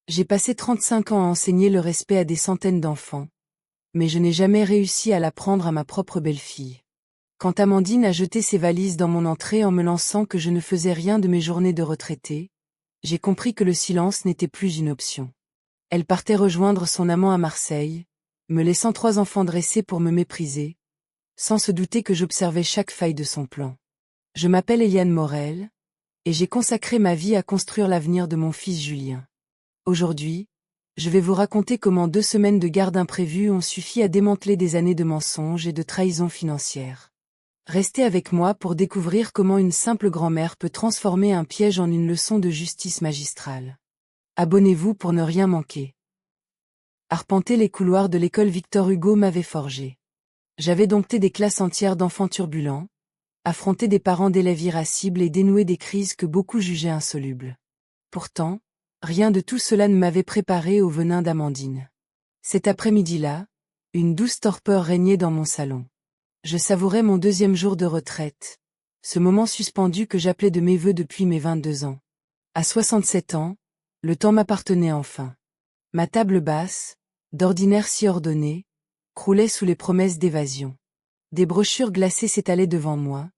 J'ai passé 35 ans à enseigner le respect à des centaines d'enfants, mais je n'ai jamais réussi à l'apprendre à ma propre belle-fille. Quand Amandine a jeté ses valises dans mon entrée en me lançant que je ne faisais rien de mes journées de retraitée, j'ai compris que le silence n'était plus une option. Elle partait rejoindre son amant à Marseille, me laissant 3 enfants dressés pour me mépriser, sans se douter que j'observais chaque faille de son plan. Je m'appelle Eliane Morel, et j'ai consacré ma vie à construire l'avenir de mon fils Julien. Aujourd'hui, je vais vous raconter comment 2 semaines de garde imprévue ont suffi à démanteler des années de mensonges et de trahison financière. Restez avec moi pour découvrir comment une simple grand-mère peut transformer un piège en une leçon de justice magistrale. Abonnez-vous pour ne rien manquer. Arpenter les couloirs de l'école Victor Hugo m'avait forgé. J'avais dompté des classes entières d'enfants turbulents, affronté des parents d'élèves irascibles et dénoué des crises que beaucoup jugeaient insolubles. Pourtant, rien de tout cela ne m'avait préparé au venin d'Amandine. Cet après-midi-là, une douce torpeur régnait dans mon salon. Je savourais mon 2e jour de retraite, ce moment suspendu que j'appelais de mes vœux depuis mes 22 ans. À 67 ans, le temps m'appartenait enfin. Ma table basse, d'ordinaire si ordonnée, croulait sous les promesses d'évasion. Des brochures glacées s'étalaient devant moi.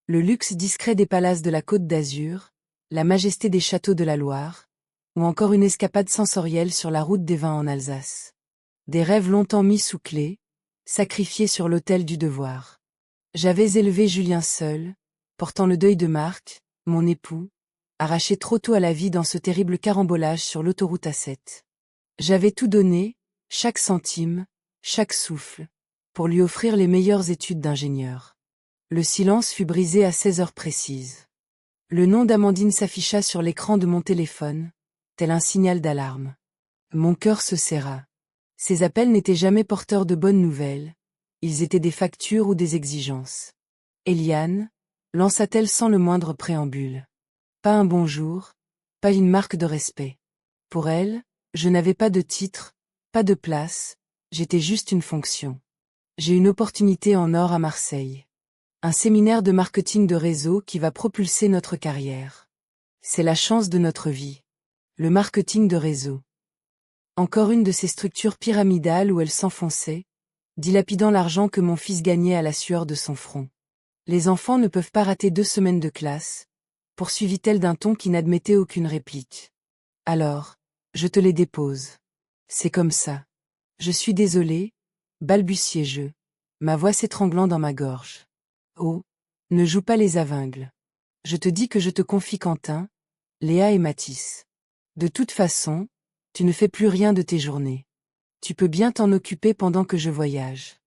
Le luxe discret des palaces de la Côte d'Azur, la majesté des châteaux de la Loire, ou encore une escapade sensorielle sur la route des vins en Alsace. Des rêves longtemps mis sous clé, sacrifiés sur l'autel du devoir. J'avais élevé Julien seul, portant le deuil de Marc, mon époux, arraché trop tôt à la vie dans ce terrible carambolage sur l'autoroute A7. J'avais tout donné, chaque centime, chaque souffle, pour lui offrir les meilleures études d'ingénieur. Le silence fut brisé à 16 heures précises. Le nom d'Amandine s'afficha sur l'écran de mon téléphone, tel un signal d'alarme. Mon cœur se serra. Ces appels n'étaient jamais porteurs de bonnes nouvelles, ils étaient des factures ou des exigences. Eliane, lança-t-elle sans le moindre préambule. Pas un bonjour, pas une marque de respect. Pour elle, je n'avais pas de titre, pas de place, j'étais juste une fonction. J'ai une opportunité en or à Marseille. Un séminaire de marketing de réseau qui va propulser notre carrière. C'est la chance de notre vie. Le marketing de réseau. Encore une de ces structures pyramidales où elle s'enfonçait, dilapidant l'argent que mon fils gagnait à la sueur de son front. Les enfants ne peuvent pas rater 2 semaines de classe, poursuivit-elle d'un ton qui n'admettait aucune réplique. Alors, je te les dépose. C'est comme ça. Je suis désolée, balbutiai-je, ma voix s'étranglant dans ma gorge. Oh, ne joue pas les aveugles. Je te dis que je te confie Quentin, Léa et Mathis. De toute façon, tu ne fais plus rien de tes journées. Tu peux bien t'en occuper pendant que je voyage.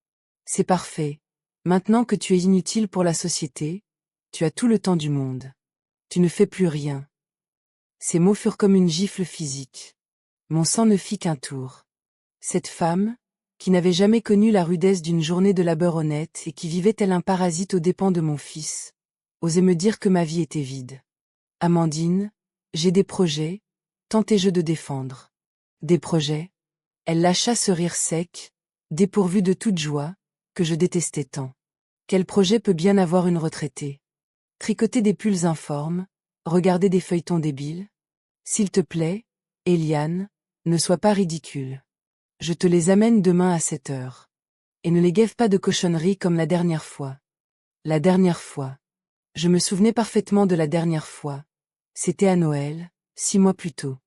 C'est parfait. Maintenant que tu es inutile pour la société, tu as tout le temps du monde. Tu ne fais plus rien. Ces mots furent comme une gifle physique. Mon sang ne fit qu'un tour. Cette femme, qui n'avait jamais connu la rudesse d'une journée de labeur honnête et qui vivait tel un parasite aux dépens de mon fils, osait me dire que ma vie était vide. Amandine, j'ai des projets, tentai-je de défendre. Des projets? Elle lâcha ce rire sec, dépourvu de toute joie, que je détestais tant. Quel projet peut bien avoir une retraitée? Tricoter des pulls informes, regarder des feuilletons débiles? S'il te plaît, Eliane, ne sois pas ridicule. Je te les amène demain à 7 heures. Et ne les guève pas de cochonneries comme la dernière fois. La dernière fois. Je me souvenais parfaitement de la dernière fois. C'était à Noël, 6 mois plus tôt.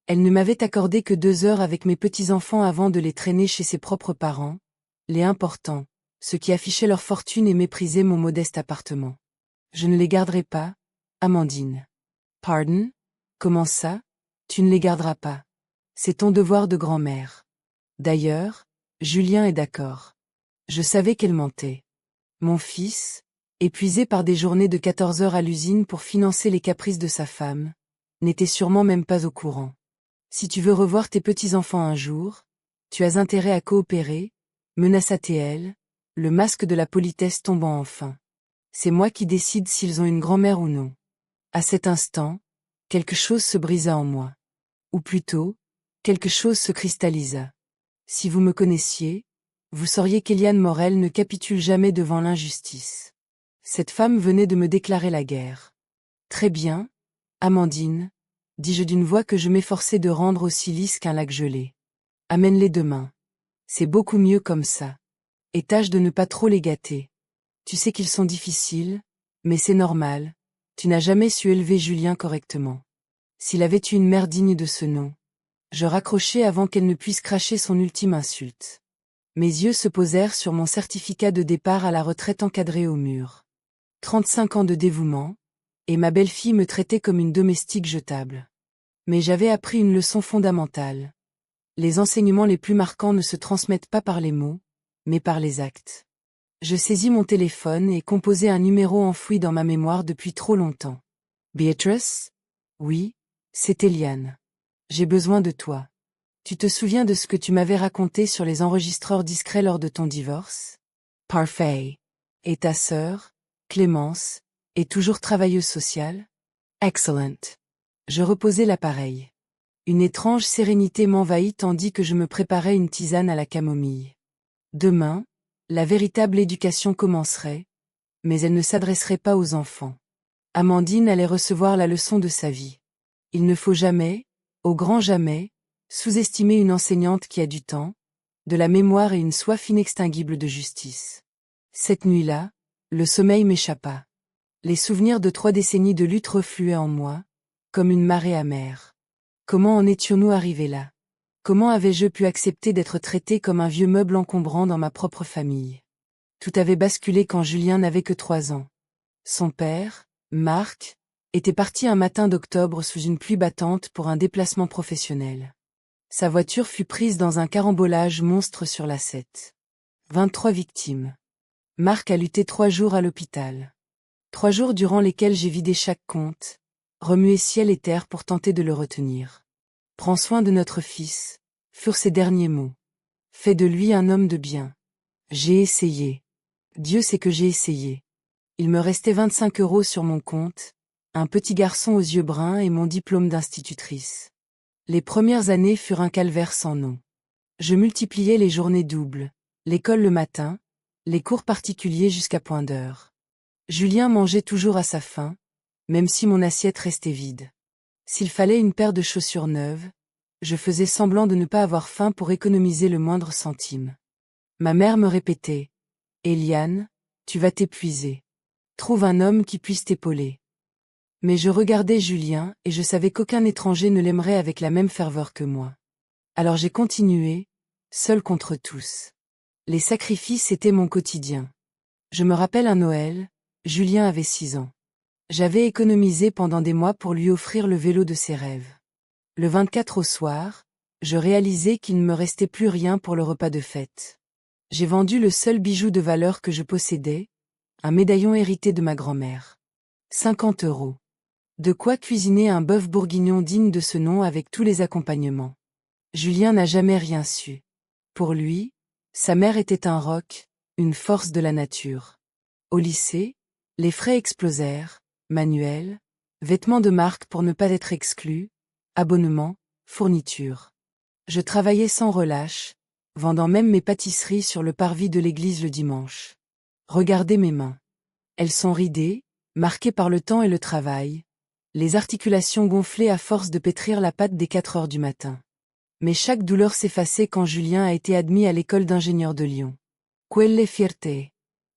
Elle ne m'avait accordé que 2 heures avec mes petits-enfants avant de les traîner chez ses propres parents, les importants, ceux qui affichaient leur fortune et méprisaient mon modeste appartement. Je ne les garderai pas, Amandine. Pardon? Comment ça? Tu ne les garderas pas. C'est ton devoir de grand-mère. D'ailleurs, Julien est d'accord. Je savais qu'elle mentait. Mon fils, épuisé par des journées de 14 heures à l'usine pour financer les caprices de sa femme, n'était sûrement même pas au courant. Si tu veux revoir tes petits-enfants un jour, tu as intérêt à coopérer, menaça T.L., le masque de la politesse tombant enfin. C'est moi qui décide s'ils ont une grand-mère ou non. À cet instant, quelque chose se brisa en moi. Ou plutôt, quelque chose se cristallisa. Si vous me connaissiez, vous sauriez qu'Eliane Morel ne capitule jamais devant l'injustice. Cette femme venait de me déclarer la guerre. Très bien, Amandine, dis-je d'une voix que je m'efforçais de rendre aussi lisse qu'un lac gelé. Amène-les demain. C'est beaucoup mieux comme ça. Et tâche de ne pas trop les gâter. Tu sais qu'ils sont difficiles, mais c'est normal, tu n'as jamais su élever Julien correctement. S'il avait eu une mère digne de ce nom. Je raccrochai avant qu'elle ne puisse cracher son ultime insulte. Mes yeux se posèrent sur mon certificat de départ à la retraite encadré au mur. 35 ans de dévouement, et ma belle-fille me traitait comme une domestique jetable. Mais j'avais appris une leçon fondamentale. Les enseignements les plus marquants ne se transmettent pas par les mots, mais par les actes. Je saisis mon téléphone et composai un numéro enfoui dans ma mémoire depuis trop longtemps. Beatrice? Oui, c'est Eliane. J'ai besoin de toi. Tu te souviens de ce que tu m'avais raconté sur les enregistreurs discrets lors de ton divorce? Parfait. Et ta sœur, Clémence, est toujours travailleuse sociale? Excellent. Je reposai l'appareil. Une étrange sérénité m'envahit tandis que je me préparais une tisane à la camomille. Demain, la véritable éducation commencerait, mais elle ne s'adresserait pas aux enfants. Amandine allait recevoir la leçon de sa vie. Il ne faut jamais, au grand jamais, sous-estimer une enseignante qui a du temps, de la mémoire et une soif inextinguible de justice. Cette nuit-là, le sommeil m'échappa. Les souvenirs de 3 décennies de lutte refluaient en moi, comme une marée amère. Comment en étions-nous arrivés là? Comment avais-je pu accepter d'être traité comme un vieux meuble encombrant dans ma propre famille? Tout avait basculé quand Julien n'avait que 3 ans. Son père, Marc, était parti un matin d'octobre sous une pluie battante pour un déplacement professionnel. Sa voiture fut prise dans un carambolage monstre sur la 7. 23 victimes. Marc a lutté 3 jours à l'hôpital. 3 jours durant lesquels j'ai vidé chaque compte, remué ciel et terre pour tenter de le retenir. Prends soin de notre fils, furent ses derniers mots. Fais de lui un homme de bien. J'ai essayé. Dieu sait que j'ai essayé. Il me restait 25 € sur mon compte, un petit garçon aux yeux bruns et mon diplôme d'institutrice. Les premières années furent un calvaire sans nom. Je multipliais les journées doubles, l'école le matin, les cours particuliers jusqu'à point d'heure. Julien mangeait toujours à sa faim, même si mon assiette restait vide. S'il fallait une paire de chaussures neuves, je faisais semblant de ne pas avoir faim pour économiser le moindre centime. Ma mère me répétait « Eliane, tu vas t'épuiser. Trouve un homme qui puisse t'épauler. » Mais je regardais Julien et je savais qu'aucun étranger ne l'aimerait avec la même ferveur que moi. Alors j'ai continué, seul contre tous. Les sacrifices étaient mon quotidien. Je me rappelle un Noël, Julien avait 6 ans. J'avais économisé pendant des mois pour lui offrir le vélo de ses rêves. Le 24 au soir, je réalisai qu'il ne me restait plus rien pour le repas de fête. J'ai vendu le seul bijou de valeur que je possédais, un médaillon hérité de ma grand-mère. 50 €. De quoi cuisiner un bœuf bourguignon digne de ce nom avec tous les accompagnements. Julien n'a jamais rien su. Pour lui, sa mère était un roc, une force de la nature. Au lycée, les frais explosèrent, manuels, vêtements de marque pour ne pas être exclu, abonnements, fournitures. Je travaillais sans relâche, vendant même mes pâtisseries sur le parvis de l'église le dimanche. Regardez mes mains. Elles sont ridées, marquées par le temps et le travail, les articulations gonflées à force de pétrir la pâte dès 4 heures du matin. Mais chaque douleur s'effaçait quand Julien a été admis à l'école d'ingénieurs de Lyon. Quelle fierté!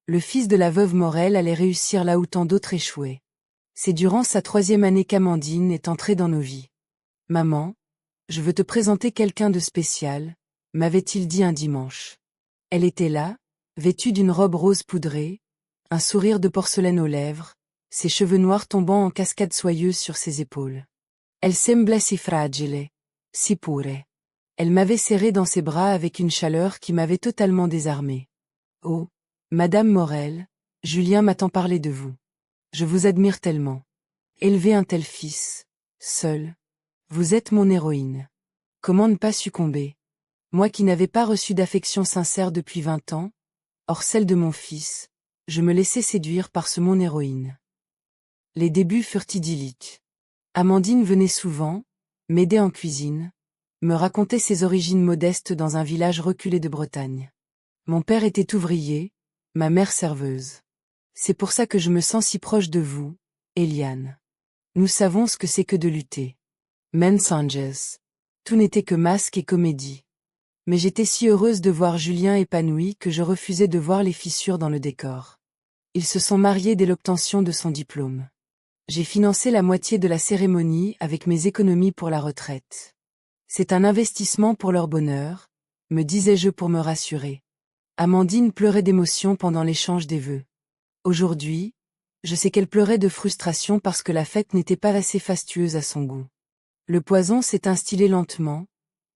Le fils de la veuve Morel allait réussir là où tant d'autres échouaient. C'est durant sa 3e année qu'Amandine est entrée dans nos vies. « Maman, je veux te présenter quelqu'un de spécial », m'avait-il dit un dimanche. Elle était là, vêtue d'une robe rose poudrée, un sourire de porcelaine aux lèvres, ses cheveux noirs tombant en cascades soyeuses sur ses épaules. Elle sembla si fragile, si pure. Elle m'avait serré dans ses bras avec une chaleur qui m'avait totalement désarmée. « Oh, Madame Morel, Julien m'a tant parlé de vous. Je vous admire tellement. Élever un tel fils, seul. Vous êtes mon héroïne. Comment ne pas succomber? Moi qui n'avais pas reçu d'affection sincère depuis 20 ans, hors celle de mon fils, je me laissais séduire par ce mon héroïne. » Les débuts furent idylliques. Amandine venait souvent, m'aidait en cuisine, me racontait ses origines modestes dans un village reculé de Bretagne. Mon père était ouvrier, ma mère serveuse. C'est pour ça que je me sens si proche de vous, Eliane. Nous savons ce que c'est que de lutter. Mensonges. Tout n'était que masque et comédie. Mais j'étais si heureuse de voir Julien épanoui que je refusais de voir les fissures dans le décor. Ils se sont mariés dès l'obtention de son diplôme. J'ai financé la moitié de la cérémonie avec mes économies pour la retraite. C'est un investissement pour leur bonheur, me disais-je pour me rassurer. Amandine pleurait d'émotion pendant l'échange des vœux. Aujourd'hui, je sais qu'elle pleurait de frustration parce que la fête n'était pas assez fastueuse à son goût. Le poison s'est instillé lentement,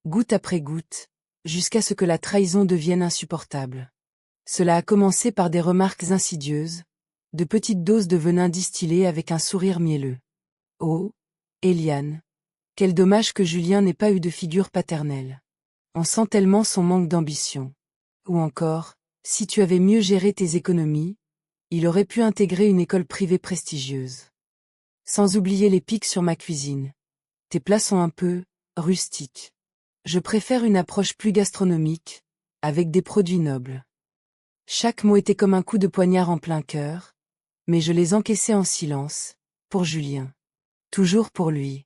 goutte après goutte, jusqu'à ce que la trahison devienne insupportable. Cela a commencé par des remarques insidieuses, de petites doses de venin distillé avec un sourire mielleux. Oh, Eliane, quel dommage que Julien n'ait pas eu de figure paternelle. On sent tellement son manque d'ambition. Ou encore, si tu avais mieux géré tes économies, il aurait pu intégrer une école privée prestigieuse. Sans oublier les pics sur ma cuisine. Tes plats sont un peu rustiques. Je préfère une approche plus gastronomique, avec des produits nobles. Chaque mot était comme un coup de poignard en plein cœur, mais je les encaissais en silence, pour Julien. Toujours pour lui.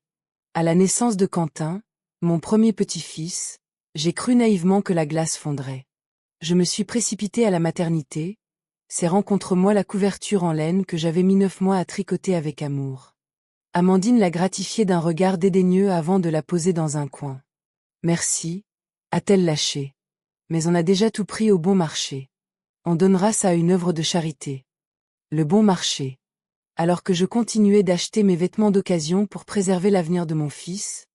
À la naissance de Quentin, mon premier petit-fils, j'ai cru naïvement que la glace fondrait. Je me suis précipitée à la maternité, serrant contre moi la couverture en laine que j'avais mis 9 mois à tricoter avec amour. Amandine l'a gratifiée d'un regard dédaigneux avant de la poser dans un coin. Merci, a-t-elle lâché. Mais on a déjà tout pris au bon marché. On donnera ça à une œuvre de charité. Le bon marché. Alors que je continuais d'acheter mes vêtements d'occasion pour préserver l'avenir de mon fils,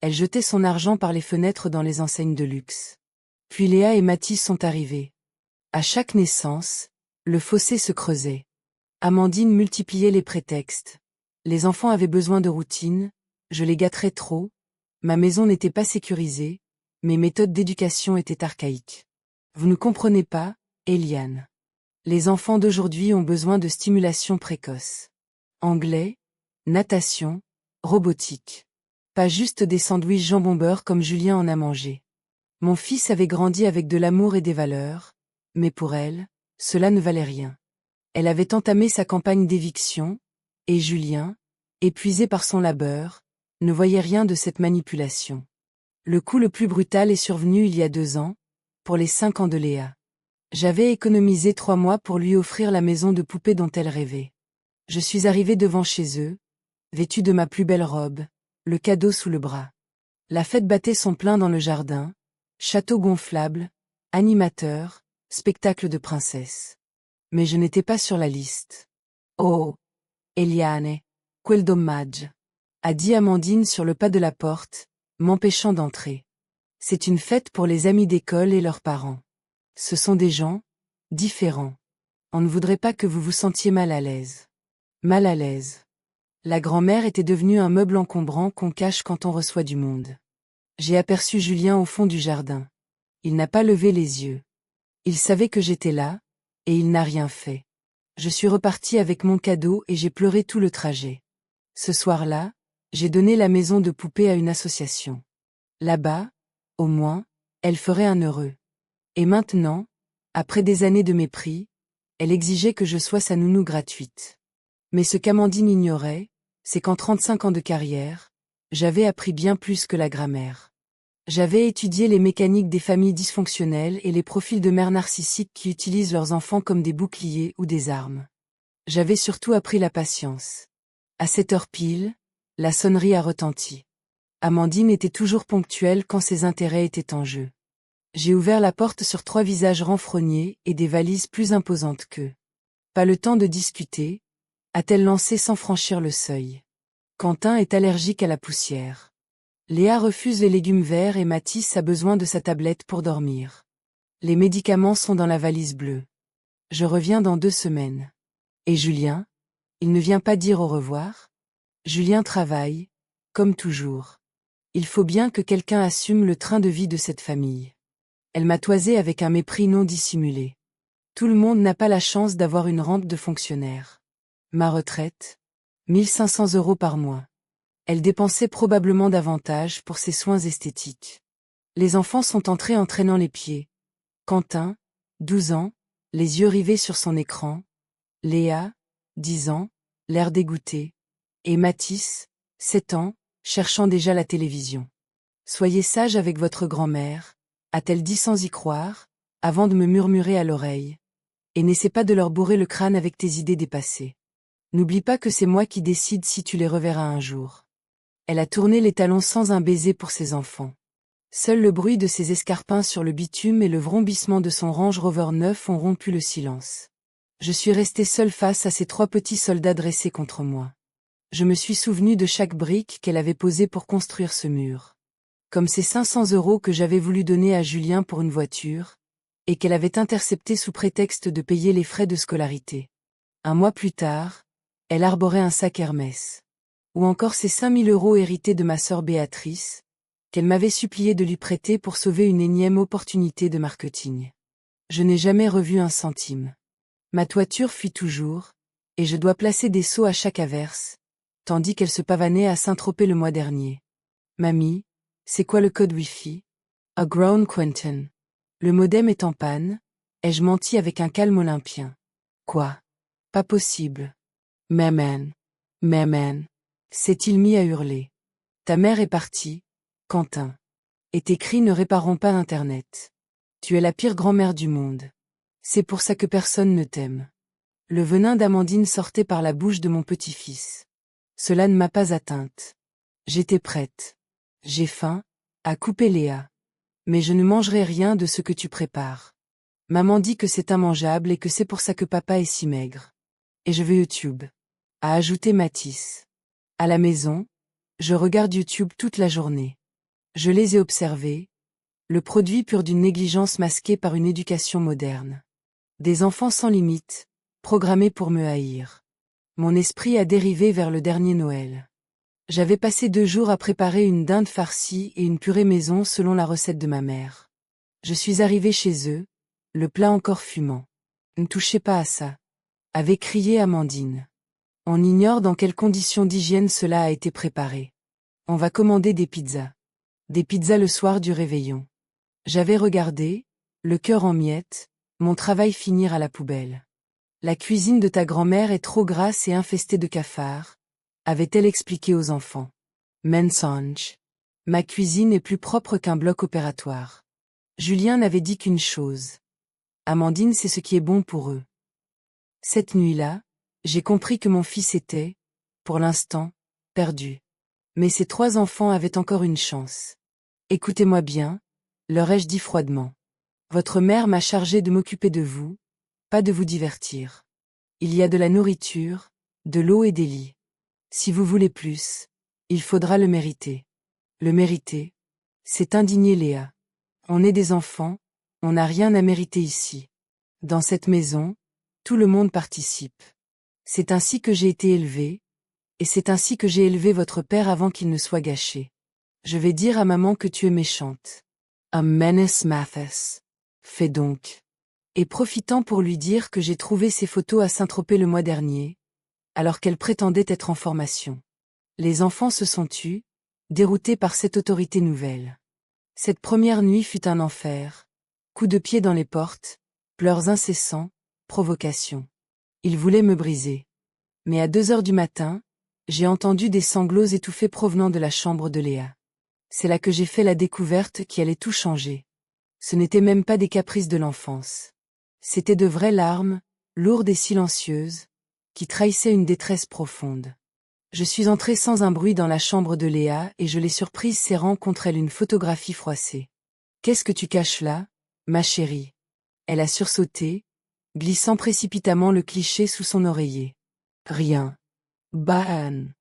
elle jetait son argent par les fenêtres dans les enseignes de luxe. Puis Léa et Mathis sont arrivés. À chaque naissance, le fossé se creusait. Amandine multipliait les prétextes. Les enfants avaient besoin de routine, je les gâterais trop, ma maison n'était pas sécurisée, mes méthodes d'éducation étaient archaïques. Vous ne comprenez pas, Eliane. Les enfants d'aujourd'hui ont besoin de stimulation précoce. Anglais, natation, robotique. Pas juste des sandwichs jambon-beurre comme Julien en a mangé. Mon fils avait grandi avec de l'amour et des valeurs, mais pour elle, cela ne valait rien. Elle avait entamé sa campagne d'éviction, et Julien, épuisé par son labeur, ne voyait rien de cette manipulation. Le coup le plus brutal est survenu il y a 2 ans, pour les 5 ans de Léa. J'avais économisé 3 mois pour lui offrir la maison de poupée dont elle rêvait. Je suis arrivée devant chez eux, vêtue de ma plus belle robe, le cadeau sous le bras. La fête battait son plein dans le jardin, château gonflable, animateur, spectacle de princesse. Mais je n'étais pas sur la liste. Oh, Eliane, quel dommage, a dit Amandine sur le pas de la porte, m'empêchant d'entrer. C'est une fête pour les amis d'école et leurs parents. Ce sont des gens différents. On ne voudrait pas que vous vous sentiez mal à l'aise. Mal à l'aise. La grand-mère était devenue un meuble encombrant qu'on cache quand on reçoit du monde. J'ai aperçu Julien au fond du jardin. Il n'a pas levé les yeux. Il savait que j'étais là, et il n'a rien fait. Je suis repartie avec mon cadeau et j'ai pleuré tout le trajet. Ce soir-là, j'ai donné la maison de poupée à une association. Là-bas, au moins, elle ferait un heureux. Et maintenant, après des années de mépris, elle exigeait que je sois sa nounou gratuite. Mais ce qu'Amandine ignorait, c'est qu'en 35 ans de carrière, j'avais appris bien plus que la grammaire. J'avais étudié les mécaniques des familles dysfonctionnelles et les profils de mères narcissiques qui utilisent leurs enfants comme des boucliers ou des armes. J'avais surtout appris la patience. À 7 heures pile, la sonnerie a retenti. Amandine était toujours ponctuelle quand ses intérêts étaient en jeu. J'ai ouvert la porte sur 3 visages renfrognés et des valises plus imposantes qu'eux. Pas le temps de discuter, a-t-elle lancé sans franchir le seuil. Quentin est allergique à la poussière. Léa refuse les légumes verts et Mathis a besoin de sa tablette pour dormir. Les médicaments sont dans la valise bleue. Je reviens dans 2 semaines. Et Julien? Il ne vient pas dire au revoir? Julien travaille, comme toujours. Il faut bien que quelqu'un assume le train de vie de cette famille. Elle m'a toisé avec un mépris non dissimulé. Tout le monde n'a pas la chance d'avoir une rente de fonctionnaire. Ma retraite? 1500 € par mois. Elle dépensait probablement davantage pour ses soins esthétiques. Les enfants sont entrés en traînant les pieds. Quentin, 12 ans, les yeux rivés sur son écran. Léa, 10 ans, l'air dégoûté. Et Mathis, 7 ans, cherchant déjà la télévision. Soyez sage avec votre grand-mère, a-t-elle dit sans y croire, avant de me murmurer à l'oreille. Et n'essaie pas de leur bourrer le crâne avec tes idées dépassées. N'oublie pas que c'est moi qui décide si tu les reverras un jour. Elle a tourné les talons sans un baiser pour ses enfants. Seul le bruit de ses escarpins sur le bitume et le vrombissement de son Range Rover neuf ont rompu le silence. Je suis restée seule face à ces 3 petits soldats dressés contre moi. Je me suis souvenu de chaque brique qu'elle avait posée pour construire ce mur. Comme ces 500 € que j'avais voulu donner à Julien pour une voiture, et qu'elle avait intercepté sous prétexte de payer les frais de scolarité. Un mois plus tard, elle arborait un sac Hermès. Ou encore ces 5000 € hérités de ma sœur Béatrice, qu'elle m'avait supplié de lui prêter pour sauver une énième opportunité de marketing. Je n'ai jamais revu un centime. Ma toiture fuit toujours, et je dois placer des seaux à chaque averse, tandis qu'elle se pavanait à Saint-Tropez le mois dernier. Mamie, c'est quoi le code Wi-Fi? A grown Quentin. Le modem est en panne, ai-je menti avec un calme olympien. Quoi? Pas possible. Maman. Maman. S'est-il mis à hurler. Ta mère est partie, Quentin. Et tes cris ne répareront pas Internet. Tu es la pire grand-mère du monde. C'est pour ça que personne ne t'aime. Le venin d'Amandine sortait par la bouche de mon petit-fils. Cela ne m'a pas atteinte. J'étais prête. J'ai faim, a coupé Léa. Mais je ne mangerai rien de ce que tu prépares. Maman dit que c'est immangeable et que c'est pour ça que papa est si maigre. Et je veux YouTube. A ajouté Mathis. À la maison, je regarde YouTube toute la journée. Je les ai observés, le produit pur d'une négligence masquée par une éducation moderne. Des enfants sans limite, programmés pour me haïr. Mon esprit a dérivé vers le dernier Noël. J'avais passé 2 jours à préparer une dinde farcie et une purée maison selon la recette de ma mère. Je suis arrivée chez eux, le plat encore fumant. Ne touchez pas à ça, avait crié Amandine. On ignore dans quelles conditions d'hygiène cela a été préparé. On va commander des pizzas. Des pizzas le soir du réveillon. J'avais regardé, le cœur en miettes, mon travail finir à la poubelle. La cuisine de ta grand-mère est trop grasse et infestée de cafards, avait-elle expliqué aux enfants. Mensonge. Ma cuisine est plus propre qu'un bloc opératoire. Julien n'avait dit qu'une chose. Amandine, c'est ce qui est bon pour eux. Cette nuit-là, j'ai compris que mon fils était, pour l'instant, perdu. Mais ces 3 enfants avaient encore une chance. Écoutez-moi bien, leur ai-je dit froidement. Votre mère m'a chargé de m'occuper de vous, pas de vous divertir. Il y a de la nourriture, de l'eau et des lits. Si vous voulez plus, il faudra le mériter. Le mériter? C'est indigné Léa. On est des enfants, on n'a rien à mériter ici. Dans cette maison, tout le monde participe. C'est ainsi que j'ai été élevée, et c'est ainsi que j'ai élevé votre père avant qu'il ne soit gâché. Je vais dire à maman que tu es méchante. A menace Mathis. Fais donc. Et profitant pour lui dire que j'ai trouvé ses photos à Saint-Tropez le mois dernier, alors qu'elle prétendait être en formation. Les enfants se sont tus, déroutés par cette autorité nouvelle. Cette première nuit fut un enfer. Coups de pied dans les portes, pleurs incessants, provocations. Ils voulaient me briser. Mais à 2 heures du matin, j'ai entendu des sanglots étouffés provenant de la chambre de Léa. C'est là que j'ai fait la découverte qui allait tout changer. Ce n'étaient même pas des caprices de l'enfance. C'étaient de vraies larmes, lourdes et silencieuses, qui trahissaient une détresse profonde. Je suis entrée sans un bruit dans la chambre de Léa et je l'ai surprise serrant contre elle une photographie froissée. « Qu'est-ce que tu caches là, ma chérie ?» Elle a sursauté, glissant précipitamment le cliché sous son oreiller. « Rien. Bah Anne. »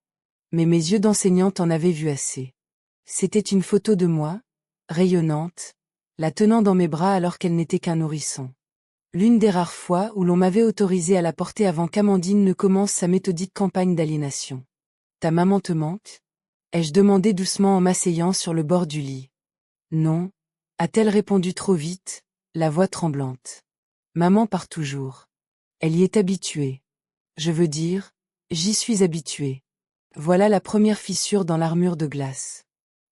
Mais mes yeux d'enseignante en avaient vu assez. C'était une photo de moi, rayonnante, la tenant dans mes bras alors qu'elle n'était qu'un nourrisson. L'une des rares fois où l'on m'avait autorisé à la porter avant qu'Amandine ne commence sa méthodique campagne d'aliénation. « Ta maman te manque ?» ai-je demandé doucement en m'asseyant sur le bord du lit. « Non », a-t-elle répondu trop vite, la voix tremblante. « Maman part toujours. Elle y est habituée. Je veux dire, j'y suis habituée. » Voilà la première fissure dans l'armure de glace.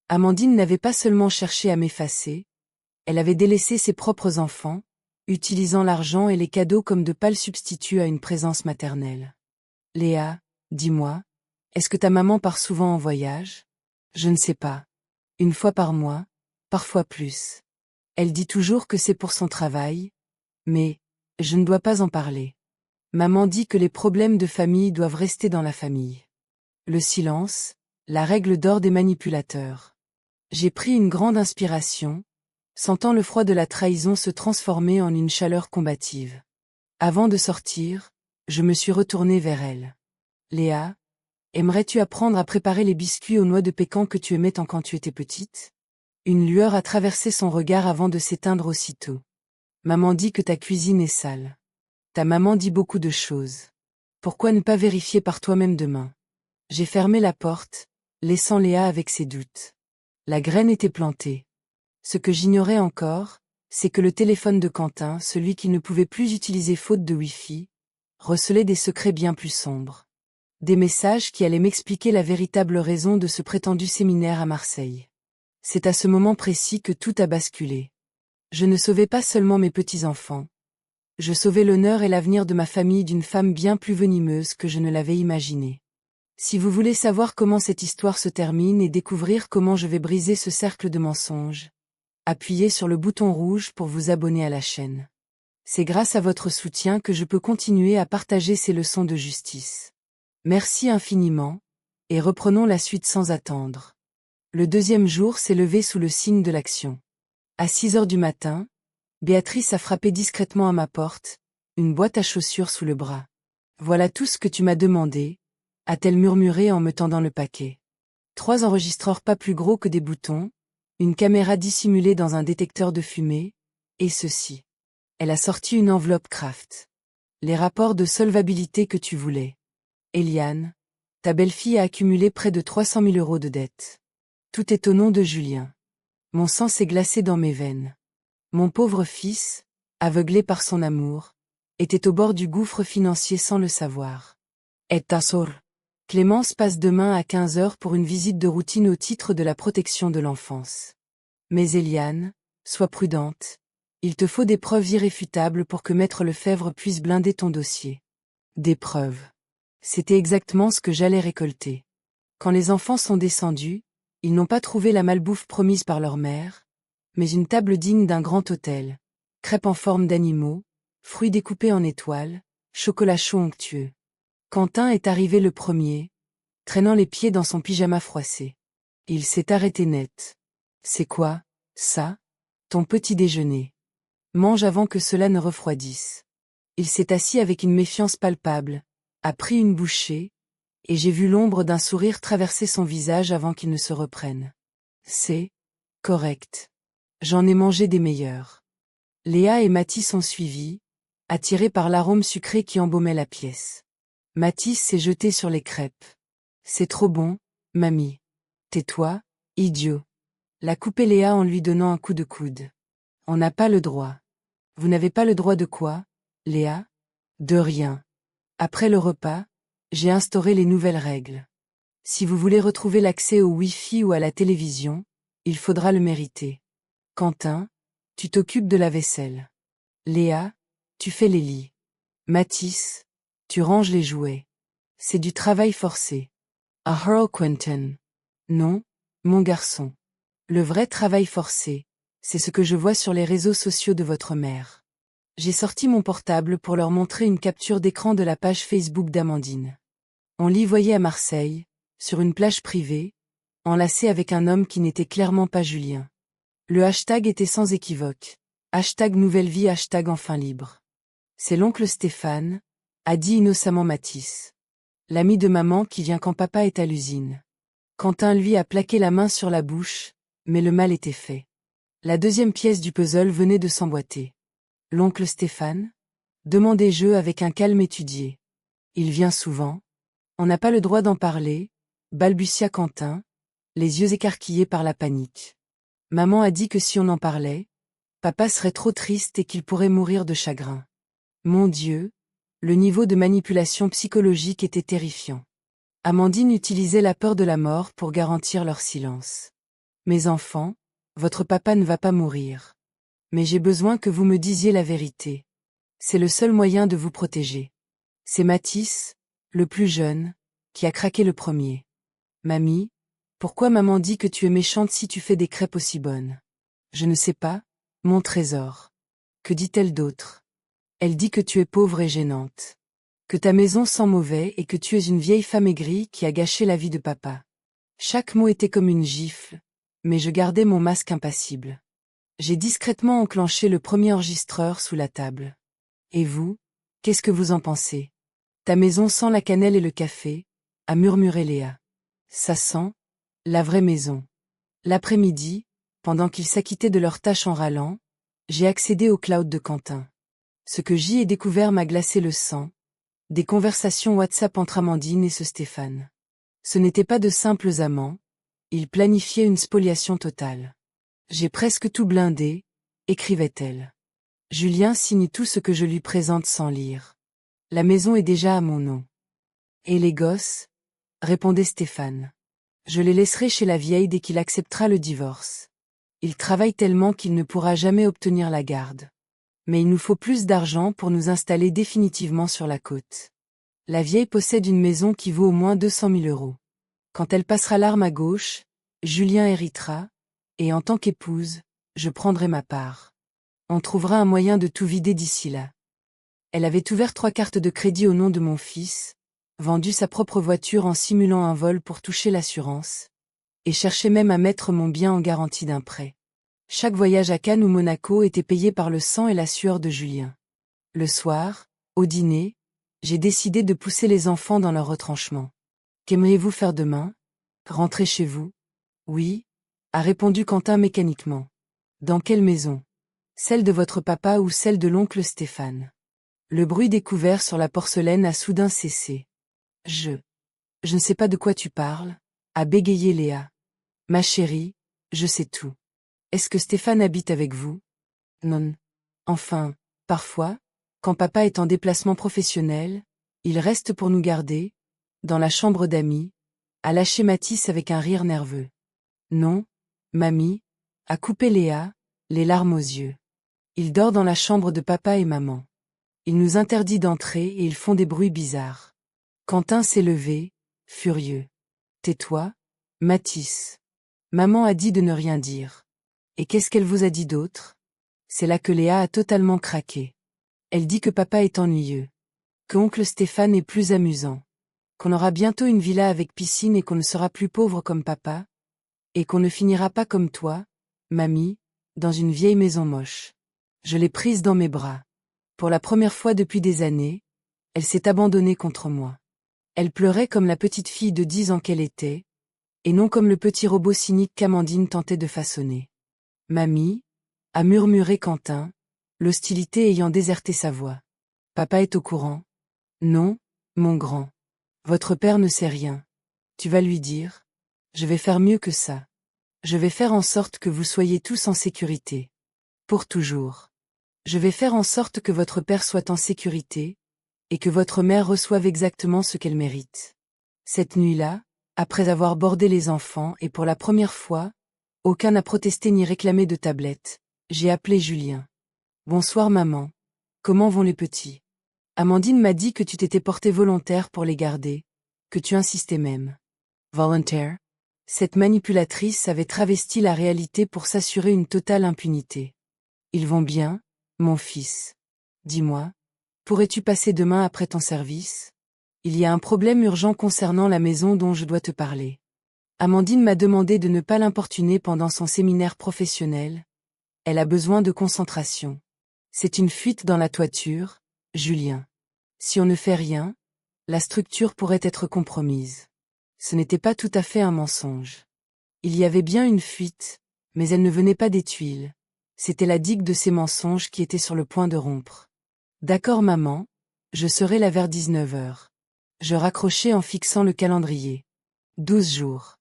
Amandine n'avait pas seulement cherché à m'effacer, elle avait délaissé ses propres enfants, utilisant l'argent et les cadeaux comme de pâles substituts à une présence maternelle. « Léa, dis-moi, est-ce que ta maman part souvent en voyage ?» Je ne sais pas. Une fois par mois, parfois plus. Elle dit toujours que c'est pour son travail, mais je ne dois pas en parler. Maman dit que les problèmes de famille doivent rester dans la famille. Le silence, la règle d'or des manipulateurs. J'ai pris une grande inspiration, sentant le froid de la trahison se transformer en une chaleur combative. Avant de sortir, je me suis retournée vers elle. Léa, aimerais-tu apprendre à préparer les biscuits aux noix de pécan que tu aimais tant quand tu étais petite? Une lueur a traversé son regard avant de s'éteindre aussitôt. Maman dit que ta cuisine est sale. Ta maman dit beaucoup de choses. Pourquoi ne pas vérifier par toi-même demain? J'ai fermé la porte, laissant Léa avec ses doutes. La graine était plantée. Ce que j'ignorais encore, c'est que le téléphone de Quentin, celui qu'il ne pouvait plus utiliser faute de Wi-Fi, recelait des secrets bien plus sombres. Des messages qui allaient m'expliquer la véritable raison de ce prétendu séminaire à Marseille. C'est à ce moment précis que tout a basculé. Je ne sauvais pas seulement mes petits-enfants. Je sauvais l'honneur et l'avenir de ma famille d'une femme bien plus venimeuse que je ne l'avais imaginé. Si vous voulez savoir comment cette histoire se termine et découvrir comment je vais briser ce cercle de mensonges, appuyez sur le bouton rouge pour vous abonner à la chaîne. C'est grâce à votre soutien que je peux continuer à partager ces leçons de justice. Merci infiniment, et reprenons la suite sans attendre. Le deuxième jour s'est levé sous le signe de l'action. À 6 heures du matin, Béatrice a frappé discrètement à ma porte, une boîte à chaussures sous le bras. Voilà tout ce que tu m'as demandé, a-t-elle murmuré en me tendant le paquet. 3 enregistreurs pas plus gros que des boutons, une caméra dissimulée dans un détecteur de fumée, et ceci. Elle a sorti une enveloppe Kraft. Les rapports de solvabilité que tu voulais. Eliane, ta belle-fille a accumulé près de 300 000 € de dettes. Tout est au nom de Julien. Mon sang s'est glacé dans mes veines. Mon pauvre fils, aveuglé par son amour, était au bord du gouffre financier sans le savoir. Et Tassor. Clémence passe demain à 15 heures pour une visite de routine au titre de la protection de l'enfance. Mais Eliane, sois prudente. Il te faut des preuves irréfutables pour que Maître Lefebvre puisse blinder ton dossier. Des preuves. C'était exactement ce que j'allais récolter. Quand les enfants sont descendus, ils n'ont pas trouvé la malbouffe promise par leur mère, mais une table digne d'un grand hôtel, crêpes en forme d'animaux, fruits découpés en étoiles, chocolat chaud onctueux. Quentin est arrivé le premier, traînant les pieds dans son pyjama froissé. Il s'est arrêté net. C'est quoi, ça? Ton petit déjeuner. Mange avant que cela ne refroidisse. Il s'est assis avec une méfiance palpable, a pris une bouchée, et j'ai vu l'ombre d'un sourire traverser son visage avant qu'il ne se reprenne. C'est correct. J'en ai mangé des meilleurs. Léa et Mathis ont suivi, attirés par l'arôme sucré qui embaumait la pièce. Mathis s'est jeté sur les crêpes. C'est trop bon, mamie. Tais-toi, idiot. L'a coupé Léa en lui donnant un coup de coude. On n'a pas le droit. Vous n'avez pas le droit de quoi, Léa? De rien. Après le repas, j'ai instauré les nouvelles règles. Si vous voulez retrouver l'accès au Wi-Fi ou à la télévision, il faudra le mériter. Quentin, tu t'occupes de la vaisselle. Léa, tu fais les lits. Mathis, tu ranges les jouets. C'est du travail forcé. Ah Earl Quentin. Non, mon garçon. Le vrai travail forcé, c'est ce que je vois sur les réseaux sociaux de votre mère. J'ai sorti mon portable pour leur montrer une capture d'écran de la page Facebook d'Amandine. On l'y voyait à Marseille, sur une plage privée, enlacée avec un homme qui n'était clairement pas Julien. Le hashtag était sans équivoque. Hashtag nouvelle vie, hashtag enfin libre. C'est l'oncle Stéphane, a dit innocemment Mathis. L'ami de maman qui vient quand papa est à l'usine. Quentin lui a plaqué la main sur la bouche, mais le mal était fait. La deuxième pièce du puzzle venait de s'emboîter. L'oncle Stéphane? Demandai-je avec un calme étudié. Il vient souvent. On n'a pas le droit d'en parler, balbutia Quentin, les yeux écarquillés par la panique. Maman a dit que si on en parlait, papa serait trop triste et qu'il pourrait mourir de chagrin. Mon Dieu, le niveau de manipulation psychologique était terrifiant. Amandine utilisait la peur de la mort pour garantir leur silence. Mes enfants, votre papa ne va pas mourir. Mais j'ai besoin que vous me disiez la vérité. C'est le seul moyen de vous protéger. C'est Mathis, le plus jeune, qui a craqué le premier. Mamie, Pourquoi maman dit que tu es méchante si tu fais des crêpes aussi bonnes? Je ne sais pas, mon trésor. Que dit-elle d'autre? Elle dit que tu es pauvre et gênante. Que ta maison sent mauvais et que tu es une vieille femme aigrie qui a gâché la vie de papa. Chaque mot était comme une gifle, mais je gardais mon masque impassible. J'ai discrètement enclenché le premier enregistreur sous la table. Et vous, qu'est-ce que vous en pensez? Ta maison sent la cannelle et le café, a murmuré Léa. Ça sent la vraie maison. L'après-midi, pendant qu'ils s'acquittaient de leurs tâches en râlant, j'ai accédé au cloud de Quentin. Ce que j'y ai découvert m'a glacé le sang. Des conversations WhatsApp entre Amandine et ce Stéphane. Ce n'étaient pas de simples amants, ils planifiaient une spoliation totale. J'ai presque tout blindé, écrivait-elle. Julien signe tout ce que je lui présente sans lire. La maison est déjà à mon nom. Et les gosses? Répondait Stéphane. Je les laisserai chez la vieille dès qu'il acceptera le divorce. Il travaille tellement qu'il ne pourra jamais obtenir la garde. Mais il nous faut plus d'argent pour nous installer définitivement sur la côte. La vieille possède une maison qui vaut au moins 200 000 euros. Quand elle passera l'arme à gauche, Julien héritera, et en tant qu'épouse, je prendrai ma part. On trouvera un moyen de tout vider d'ici là. Elle avait ouvert 3 cartes de crédit au nom de mon fils, vendu sa propre voiture en simulant un vol pour toucher l'assurance, et cherchait même à mettre mon bien en garantie d'un prêt. Chaque voyage à Cannes ou Monaco était payé par le sang et la sueur de Julien. Le soir, au dîner, j'ai décidé de pousser les enfants dans leur retranchement. Qu'aimeriez-vous faire demain? Rentrer chez vous? Oui, a répondu Quentin mécaniquement. Dans quelle maison? Celle de votre papa ou celle de l'oncle Stéphane? Le bruit des couverts sur la porcelaine a soudain cessé. Je ne sais pas de quoi tu parles, a bégayé Léa. Ma chérie, je sais tout. Est-ce que Stéphane habite avec vous? Non. Enfin, parfois, quand papa est en déplacement professionnel, il reste pour nous garder, dans la chambre d'amis, a lâché Mathis avec un rire nerveux. Non, mamie, a coupé Léa, les larmes aux yeux. Il dort dans la chambre de papa et maman. Il nous interdit d'entrer et ils font des bruits bizarres. Quentin s'est levé, furieux. Tais-toi, Mathis. Maman a dit de ne rien dire. Et qu'est-ce qu'elle vous a dit d'autre? C'est là que Léa a totalement craqué. Elle dit que papa est ennuyeux. Que oncle Stéphane est plus amusant. Qu'on aura bientôt une villa avec piscine et qu'on ne sera plus pauvre comme papa. Et qu'on ne finira pas comme toi, mamie, dans une vieille maison moche. Je l'ai prise dans mes bras. Pour la première fois depuis des années, elle s'est abandonnée contre moi. Elle pleurait comme la petite fille de 10 ans qu'elle était, et non comme le petit robot cynique qu'Amandine tentait de façonner. Mamie, a murmuré Quentin, l'hostilité ayant déserté sa voix. Papa est au courant? Non, mon grand. Votre père ne sait rien. Tu vas lui dire? Je vais faire mieux que ça. Je vais faire en sorte que vous soyez tous en sécurité. Pour toujours. Je vais faire en sorte que votre père soit en sécurité, et que votre mère reçoive exactement ce qu'elle mérite. Cette nuit-là, après avoir bordé les enfants et pour la première fois, aucun n'a protesté ni réclamé de tablette, j'ai appelé Julien. Bonsoir maman. Comment vont les petits? Amandine m'a dit que tu t'étais porté volontaire pour les garder, que tu insistais même. Volontaire? Cette manipulatrice avait travesti la réalité pour s'assurer une totale impunité. Ils vont bien, mon fils. Dis-moi, pourrais-tu passer demain après ton service? Il y a un problème urgent concernant la maison dont je dois te parler. Amandine m'a demandé de ne pas l'importuner pendant son séminaire professionnel. Elle a besoin de concentration. C'est une fuite dans la toiture, Julien. Si on ne fait rien, la structure pourrait être compromise. Ce n'était pas tout à fait un mensonge. Il y avait bien une fuite, mais elle ne venait pas des tuiles. C'était la digue de ces mensonges qui était sur le point de rompre. D'accord maman, je serai là vers 19 heures. Je raccrochai en fixant le calendrier. 12 jours.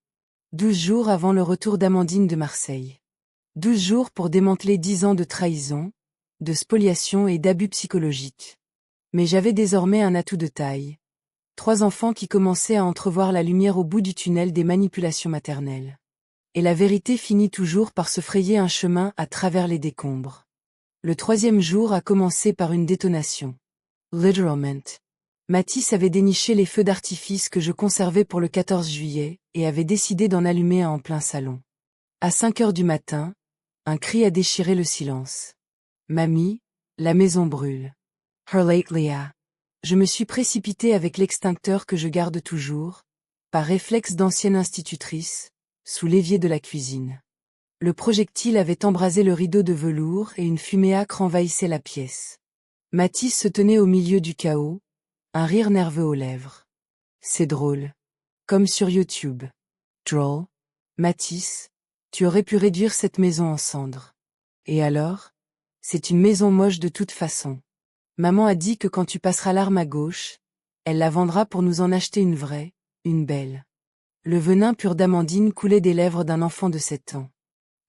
12 jours avant le retour d'Amandine de Marseille. 12 jours pour démanteler 10 ans de trahison, de spoliation et d'abus psychologiques. Mais j'avais désormais un atout de taille. 3 enfants qui commençaient à entrevoir la lumière au bout du tunnel des manipulations maternelles. Et la vérité finit toujours par se frayer un chemin à travers les décombres. Le 3e jour a commencé par une détonation. Literalmente. Mathis avait déniché les feux d'artifice que je conservais pour le 14 juillet, et avait décidé d'en allumer un en plein salon. À 5 heures du matin, un cri a déchiré le silence. Mamie, la maison brûle. Her late Leah. Je me suis précipitée avec l'extincteur que je garde toujours, par réflexe d'ancienne institutrice, sous l'évier de la cuisine. Le projectile avait embrasé le rideau de velours et une fumée âcre envahissait la pièce. Mathis se tenait au milieu du chaos, un rire nerveux aux lèvres. C'est drôle. Comme sur YouTube. Droll. Mathis, tu aurais pu réduire cette maison en cendres. Et alors? C'est une maison moche de toute façon. Maman a dit que quand tu passeras l'arme à gauche, elle la vendra pour nous en acheter une vraie, une belle. Le venin pur d'Amandine coulait des lèvres d'un enfant de 7 ans.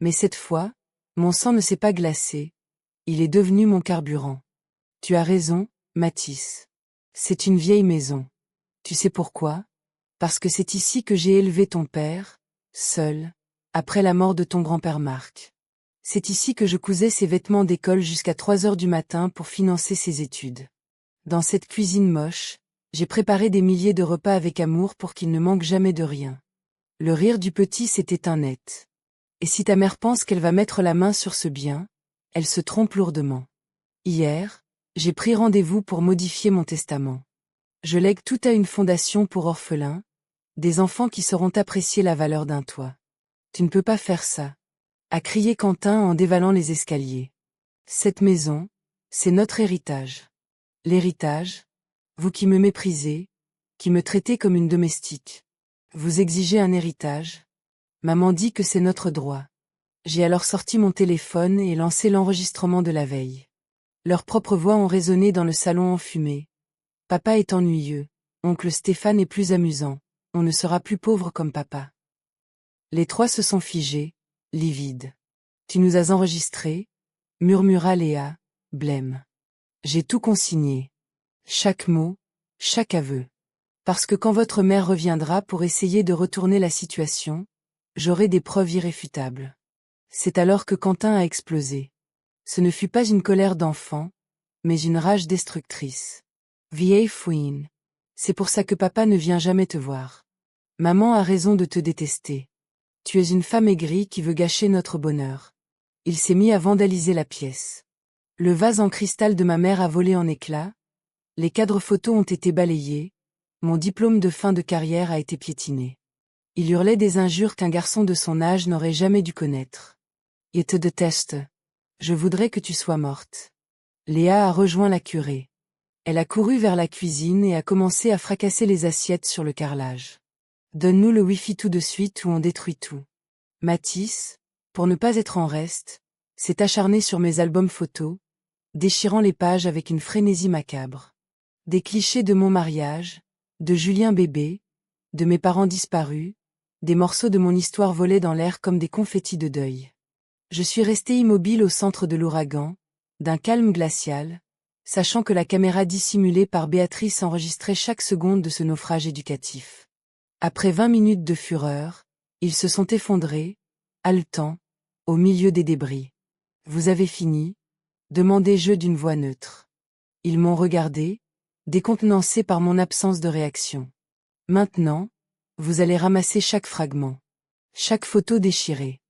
Mais cette fois, mon sang ne s'est pas glacé, il est devenu mon carburant. Tu as raison, Mathis. C'est une vieille maison. Tu sais pourquoi? Parce que c'est ici que j'ai élevé ton père, seul, après la mort de ton grand-père Marc. C'est ici que je cousais ses vêtements d'école jusqu'à 3 heures du matin pour financer ses études. Dans cette cuisine moche, j'ai préparé des milliers de repas avec amour pour qu'il ne manque jamais de rien. Le rire du petit s'est éteint net. Et si ta mère pense qu'elle va mettre la main sur ce bien, elle se trompe lourdement. Hier, j'ai pris rendez-vous pour modifier mon testament. Je lègue tout à une fondation pour orphelins, des enfants qui sauront apprécier la valeur d'un toit. Tu ne peux pas faire ça, a crié Quentin en dévalant les escaliers. Cette maison, c'est notre héritage. L'héritage? Vous qui me méprisez, qui me traitez comme une domestique. Vous exigez un héritage? Maman dit que c'est notre droit. J'ai alors sorti mon téléphone et lancé l'enregistrement de la veille. Leurs propres voix ont résonné dans le salon enfumé. Papa est ennuyeux, oncle Stéphane est plus amusant, on ne sera plus pauvre comme papa. Les trois se sont figés, livides. Tu nous as enregistrés? Murmura Léa, blême. J'ai tout consigné. Chaque mot, chaque aveu. Parce que quand votre mère reviendra pour essayer de retourner la situation, j'aurai des preuves irréfutables. C'est alors que Quentin a explosé. Ce ne fut pas une colère d'enfant, mais une rage destructrice. Vieille fouine. C'est pour ça que papa ne vient jamais te voir. Maman a raison de te détester. Tu es une femme aigrie qui veut gâcher notre bonheur. Il s'est mis à vandaliser la pièce. Le vase en cristal de ma mère a volé en éclats, les cadres photos ont été balayés, mon diplôme de fin de carrière a été piétiné. Il hurlait des injures qu'un garçon de son âge n'aurait jamais dû connaître. Je te déteste. Je voudrais que tu sois morte. Léa a rejoint la curée. Elle a couru vers la cuisine et a commencé à fracasser les assiettes sur le carrelage. Donne-nous le wifi tout de suite ou on détruit tout. Mathis, pour ne pas être en reste, s'est acharné sur mes albums photos, déchirant les pages avec une frénésie macabre. Des clichés de mon mariage, de Julien bébé, de mes parents disparus, des morceaux de mon histoire volaient dans l'air comme des confettis de deuil. Je suis resté immobile au centre de l'ouragan, d'un calme glacial, sachant que la caméra dissimulée par Béatrice enregistrait chaque seconde de ce naufrage éducatif. Après 20 minutes de fureur, ils se sont effondrés, haletants, au milieu des débris. Vous avez fini? Demandai-je d'une voix neutre. Ils m'ont regardé, décontenancé par mon absence de réaction. Maintenant, vous allez ramasser chaque fragment, chaque photo déchirée.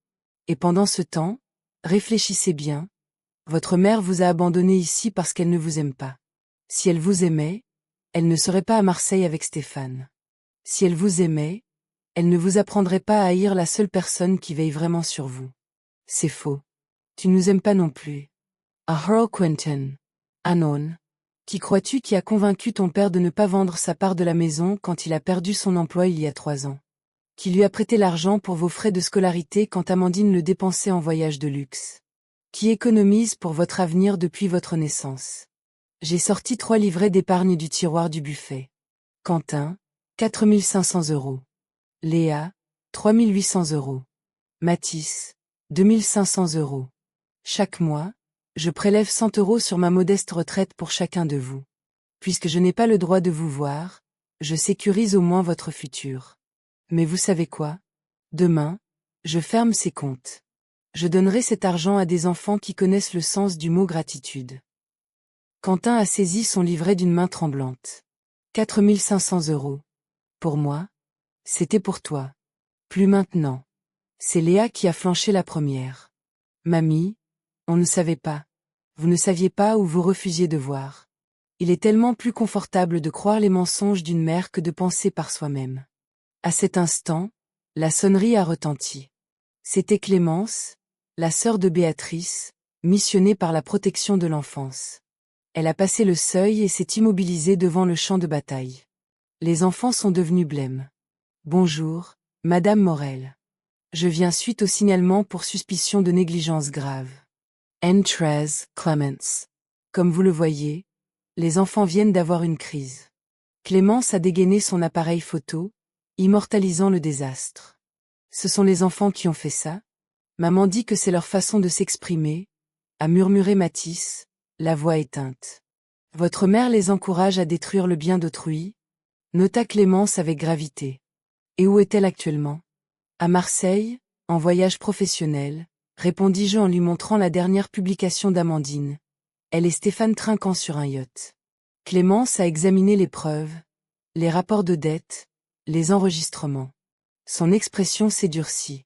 Et pendant ce temps, réfléchissez bien, votre mère vous a abandonné ici parce qu'elle ne vous aime pas. Si elle vous aimait, elle ne serait pas à Marseille avec Stéphane. Si elle vous aimait, elle ne vous apprendrait pas à haïr la seule personne qui veille vraiment sur vous. C'est faux. Tu nous aimes pas non plus. Ah Earl Quentin. Anon. Qui crois-tu qui a convaincu ton père de ne pas vendre sa part de la maison quand il a perdu son emploi il y a 3 ans? Qui lui a prêté l'argent pour vos frais de scolarité quand Amandine le dépensait en voyage de luxe? Qui économise pour votre avenir depuis votre naissance? J'ai sorti 3 livrets d'épargne du tiroir du buffet. Quentin, 4 500 €. Léa, 3 800 €. Mathis, 2 500 €. Chaque mois, je prélève 100 € sur ma modeste retraite pour chacun de vous. Puisque je n'ai pas le droit de vous voir, je sécurise au moins votre futur. Mais vous savez quoi? Demain, je ferme ces comptes. Je donnerai cet argent à des enfants qui connaissent le sens du mot gratitude. Quentin a saisi son livret d'une main tremblante. 4 500 €. Pour moi? C'était pour toi. Plus maintenant. C'est Léa qui a flanché la première. Mamie, on ne savait pas. Vous ne saviez pas ou vous refusiez de voir. Il est tellement plus confortable de croire les mensonges d'une mère que de penser par soi-même. À cet instant, la sonnerie a retenti. C'était Clémence, la sœur de Béatrice, missionnée par la protection de l'enfance. Elle a passé le seuil et s'est immobilisée devant le champ de bataille. Les enfants sont devenus blêmes. Bonjour, Madame Morel. Je viens suite au signalement pour suspicion de négligence grave. N13 Clements. Comme vous le voyez, les enfants viennent d'avoir une crise. Clémence a dégainé son appareil photo, immortalisant le désastre. Ce sont les enfants qui ont fait ça? Maman dit que c'est leur façon de s'exprimer, a murmuré Mathis, la voix éteinte. Votre mère les encourage à détruire le bien d'autrui? Nota Clémence avec gravité. Et où est-elle actuellement? À Marseille, en voyage professionnel, répondis-je en lui montrant la dernière publication d'Amandine. Elle et Stéphane trinquant sur un yacht. Clémence a examiné les preuves, les rapports de dette, les enregistrements. Son expression s'est durcie.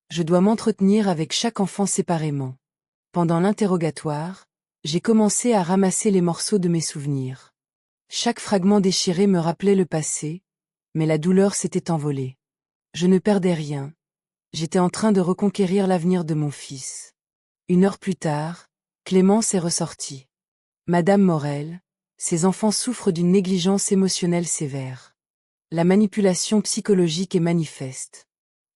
Je dois m'entretenir avec chaque enfant séparément. Pendant l'interrogatoire, j'ai commencé à ramasser les morceaux de mes souvenirs. Chaque fragment déchiré me rappelait le passé, mais la douleur s'était envolée. Je ne perdais rien. J'étais en train de reconquérir l'avenir de mon fils. 1 heure plus tard, Clémence est ressortie. Madame Morel, ces enfants souffrent d'une négligence émotionnelle sévère. La manipulation psychologique est manifeste.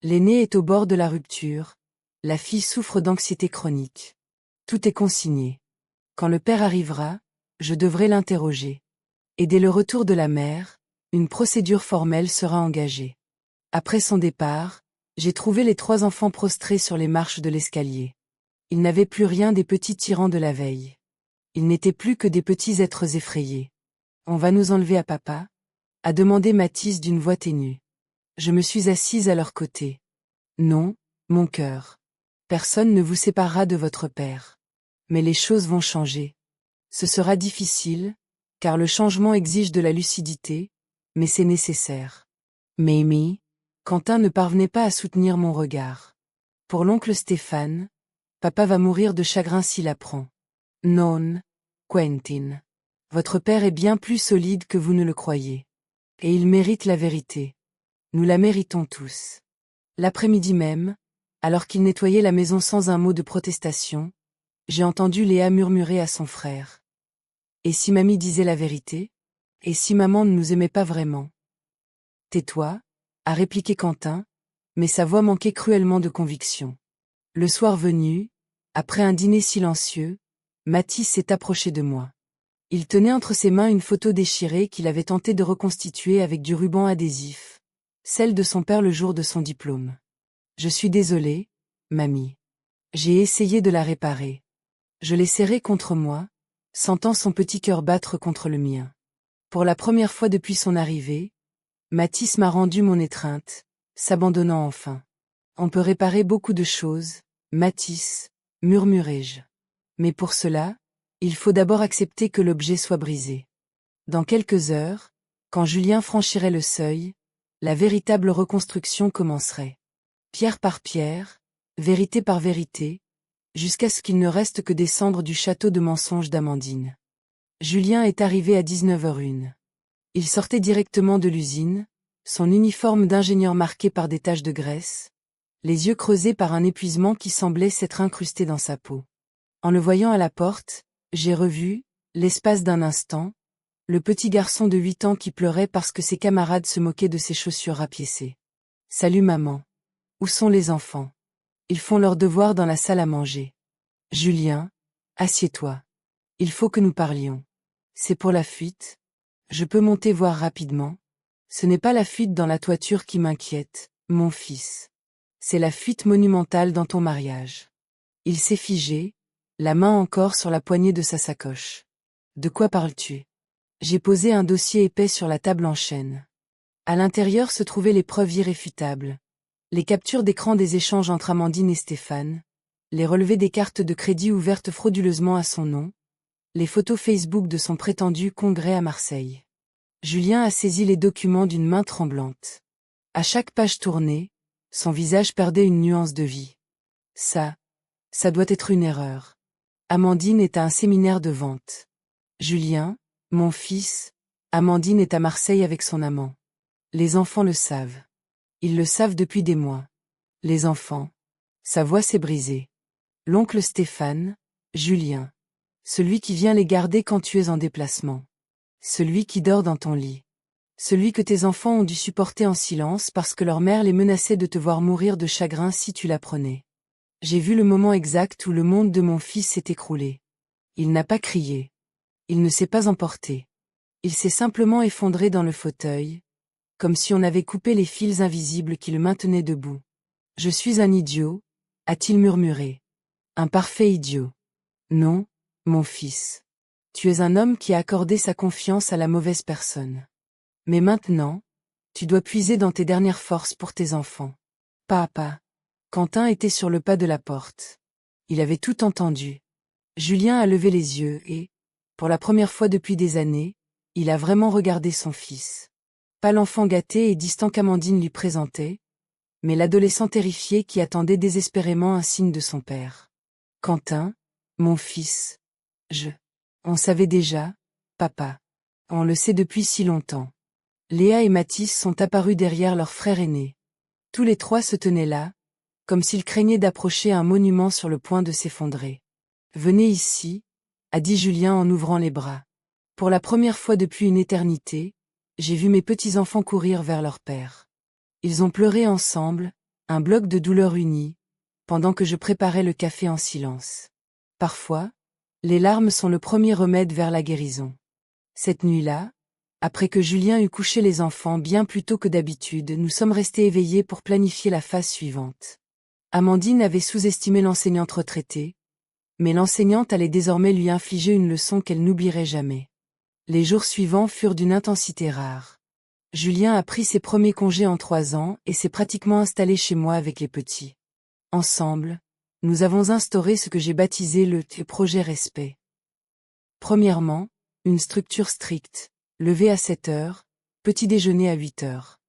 L'aîné est au bord de la rupture, la fille souffre d'anxiété chronique. Tout est consigné. Quand le père arrivera, je devrai l'interroger. Et dès le retour de la mère, une procédure formelle sera engagée. Après son départ, j'ai trouvé les 3 enfants prostrés sur les marches de l'escalier. Ils n'avaient plus rien des petits tyrans de la veille. Ils n'étaient plus que des petits êtres effrayés. On va nous enlever à papa? A demandé Mathis d'une voix ténue. Je me suis assise à leur côté. Non, mon cœur. Personne ne vous séparera de votre père. Mais les choses vont changer. Ce sera difficile, car le changement exige de la lucidité, mais c'est nécessaire. Mamie, Quentin ne parvenait pas à soutenir mon regard. Pour l'oncle Stéphane, papa va mourir de chagrin s'il apprend. Non, Quentin. Votre père est bien plus solide que vous ne le croyez. Et il mérite la vérité. Nous la méritons tous. L'après-midi même, alors qu'il nettoyait la maison sans un mot de protestation, j'ai entendu Léa murmurer à son frère. Et si mamie disait la vérité? Et si maman ne nous aimait pas vraiment? Tais-toi, a répliqué Quentin, mais sa voix manquait cruellement de conviction. Le soir venu, après un dîner silencieux, Mathis s'est approché de moi. Il tenait entre ses mains une photo déchirée qu'il avait tenté de reconstituer avec du ruban adhésif, celle de son père le jour de son diplôme. Je suis désolé, mamie. J'ai essayé de la réparer. Je l'ai serré contre moi, sentant son petit cœur battre contre le mien. Pour la première fois depuis son arrivée, Mathis m'a rendu mon étreinte, s'abandonnant enfin. On peut réparer beaucoup de choses, Mathis, murmurai-je. Mais pour cela, il faut d'abord accepter que l'objet soit brisé. Dans quelques heures, quand Julien franchirait le seuil, la véritable reconstruction commencerait. Pierre par pierre, vérité par vérité, jusqu'à ce qu'il ne reste que des cendres du château de mensonges d'Amandine. Julien est arrivé à 19h01. Il sortait directement de l'usine, son uniforme d'ingénieur marqué par des taches de graisse, les yeux creusés par un épuisement qui semblait s'être incrusté dans sa peau. En le voyant à la porte, j'ai revu, l'espace d'un instant, le petit garçon de 8 ans qui pleurait parce que ses camarades se moquaient de ses chaussures rapiécées. « Salut maman. Où sont les enfants? Ils font leurs devoirs dans la salle à manger. Julien, assieds-toi. Il faut que nous parlions. C'est pour la fuite? Je peux monter voir rapidement? Ce n'est pas la fuite dans la toiture qui m'inquiète, mon fils. C'est la fuite monumentale dans ton mariage. » Il s'est figé, la main encore sur la poignée de sa sacoche. De quoi parles-tu? J'ai posé un dossier épais sur la table en chêne. À l'intérieur se trouvaient les preuves irréfutables. Les captures d'écran des échanges entre Amandine et Stéphane, les relevés des cartes de crédit ouvertes frauduleusement à son nom, les photos Facebook de son prétendu congrès à Marseille. Julien a saisi les documents d'une main tremblante. À chaque page tournée, son visage perdait une nuance de vie. Ça doit être une erreur. Amandine est à un séminaire de vente. Julien, mon fils, Amandine est à Marseille avec son amant. Les enfants le savent. Ils le savent depuis des mois. Les enfants. Sa voix s'est brisée. L'oncle Stéphane, Julien. Celui qui vient les garder quand tu es en déplacement. Celui qui dort dans ton lit. Celui que tes enfants ont dû supporter en silence parce que leur mère les menaçait de te voir mourir de chagrin si tu l'apprenais. J'ai vu le moment exact où le monde de mon fils s'est écroulé. Il n'a pas crié. Il ne s'est pas emporté. Il s'est simplement effondré dans le fauteuil, comme si on avait coupé les fils invisibles qui le maintenaient debout. Je suis un idiot, a-t-il murmuré. Un parfait idiot. Non, mon fils. Tu es un homme qui a accordé sa confiance à la mauvaise personne. Mais maintenant, tu dois puiser dans tes dernières forces pour tes enfants. Papa. Quentin était sur le pas de la porte. Il avait tout entendu. Julien a levé les yeux et, pour la première fois depuis des années, il a vraiment regardé son fils. Pas l'enfant gâté et distant qu'Amandine lui présentait, mais l'adolescent terrifié qui attendait désespérément un signe de son père. Quentin, mon fils. On savait déjà, papa. On le sait depuis si longtemps. Léa et Mathis sont apparus derrière leur frère aîné. Tous les trois se tenaient là, comme s'ils craignaient d'approcher un monument sur le point de s'effondrer. Venez ici, a dit Julien en ouvrant les bras. Pour la première fois depuis une éternité, j'ai vu mes petits-enfants courir vers leur père. Ils ont pleuré ensemble, un bloc de douleur uni, pendant que je préparais le café en silence. Parfois, les larmes sont le premier remède vers la guérison. Cette nuit-là, après que Julien eut couché les enfants bien plus tôt que d'habitude, nous sommes restés éveillés pour planifier la phase suivante. Amandine avait sous-estimé l'enseignante retraitée, mais l'enseignante allait désormais lui infliger une leçon qu'elle n'oublierait jamais. Les jours suivants furent d'une intensité rare. Julien a pris ses premiers congés en 3 ans et s'est pratiquement installé chez moi avec les petits. Ensemble, nous avons instauré ce que j'ai baptisé le projet respect. Premièrement, une structure stricte, lever à 7 heures, petit déjeuner à 8 heures.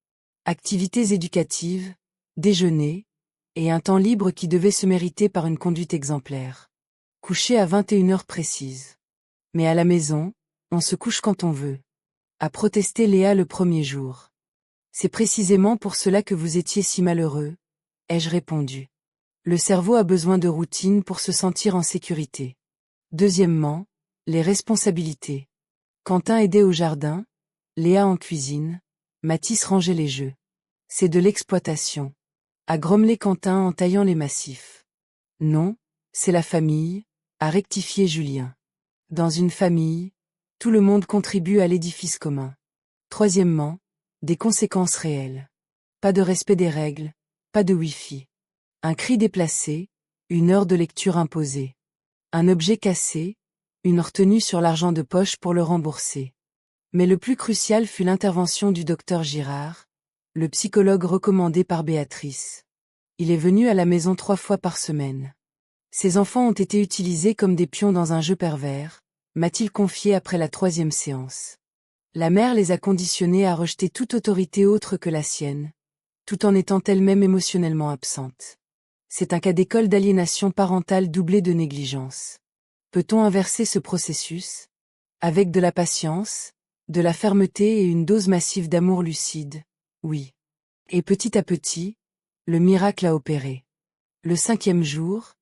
Activités éducatives, déjeuner, et un temps libre qui devait se mériter par une conduite exemplaire. Coucher à 21 heures précises. Mais à la maison, on se couche quand on veut. A protesté Léa le premier jour. C'est précisément pour cela que vous étiez si malheureux, ai-je répondu. Le cerveau a besoin de routine pour se sentir en sécurité. Deuxièmement, les responsabilités. Quentin aidait au jardin, Léa en cuisine, Mathis rangeait les jeux. C'est de l'exploitation. A grommelé Quentin en taillant les massifs. Non, c'est la famille, a rectifié Julien. Dans une famille, tout le monde contribue à l'édifice commun. Troisièmement, des conséquences réelles. Pas de respect des règles, pas de Wi-Fi. Un cri déplacé, une heure de lecture imposée. Un objet cassé, une retenue sur l'argent de poche pour le rembourser. Mais le plus crucial fut l'intervention du docteur Girard, le psychologue recommandé par Béatrice. Il est venu à la maison 3 fois par semaine. Ses enfants ont été utilisés comme des pions dans un jeu pervers, m'a-t-il confié après la 3e séance. La mère les a conditionnés à rejeter toute autorité autre que la sienne, tout en étant elle-même émotionnellement absente. C'est un cas d'école d'aliénation parentale doublé de négligence. Peut-on inverser ce processus? Avec de la patience, de la fermeté et une dose massive d'amour lucide, oui. Et petit à petit, le miracle a opéré. Le 5e jour,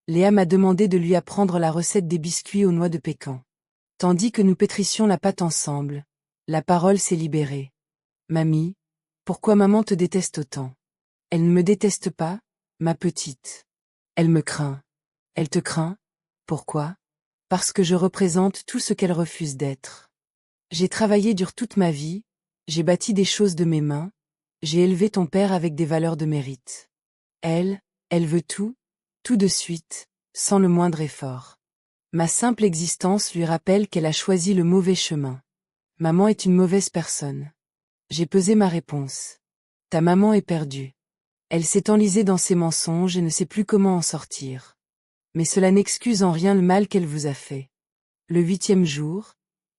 Léa m'a demandé de lui apprendre la recette des biscuits aux noix de pécan. Tandis que nous pétrissions la pâte ensemble, la parole s'est libérée. Mamie, pourquoi maman te déteste autant? Elle ne me déteste pas, ma petite. Elle me craint. Elle te craint? Pourquoi? Parce que je représente tout ce qu'elle refuse d'être. J'ai travaillé dur toute ma vie, j'ai bâti des choses de mes mains, j'ai élevé ton père avec des valeurs de mérite. Elle veut tout de suite, sans le moindre effort. Ma simple existence lui rappelle qu'elle a choisi le mauvais chemin. Maman est une mauvaise personne. J'ai pesé ma réponse. Ta maman est perdue. Elle s'est enlisée dans ses mensonges et ne sait plus comment en sortir. Mais cela n'excuse en rien le mal qu'elle vous a fait. Le 8e jour,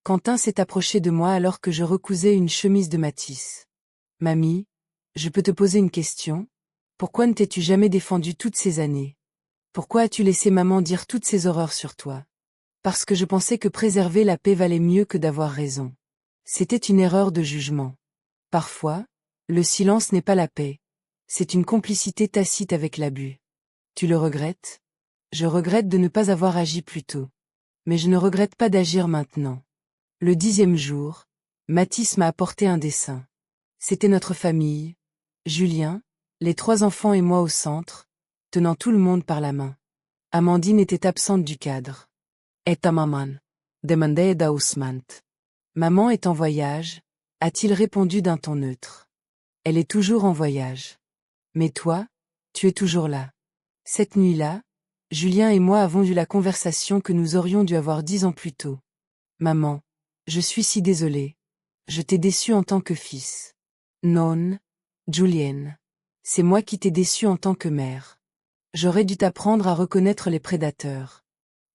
Quentin s'est approché de moi alors que je recousais une chemise de Matisse. Mamie, je peux te poser une question? Pourquoi ne t'es-tu jamais défendue toutes ces années? Pourquoi as-tu laissé maman dire toutes ces horreurs sur toi? Parce que je pensais que préserver la paix valait mieux que d'avoir raison. C'était une erreur de jugement. Parfois, le silence n'est pas la paix. C'est une complicité tacite avec l'abus. Tu le regrettes? Je regrette de ne pas avoir agi plus tôt. Mais je ne regrette pas d'agir maintenant. Le 10e jour, Matisse m'a apporté un dessin. C'était notre famille, Julien, les 3 enfants et moi au centre, tenant tout le monde par la main. Amandine était absente du cadre. Et ta maman? Demandait Eda Ousmane. Maman est en voyage, a-t-il répondu d'un ton neutre. Elle est toujours en voyage. Mais toi, tu es toujours là. Cette nuit-là, Julien et moi avons eu la conversation que nous aurions dû avoir 10 ans plus tôt. Maman, je suis si désolée. Je t'ai déçu en tant que fils. Non, Julien. C'est moi qui t'ai déçu en tant que mère. J'aurais dû t'apprendre à reconnaître les prédateurs.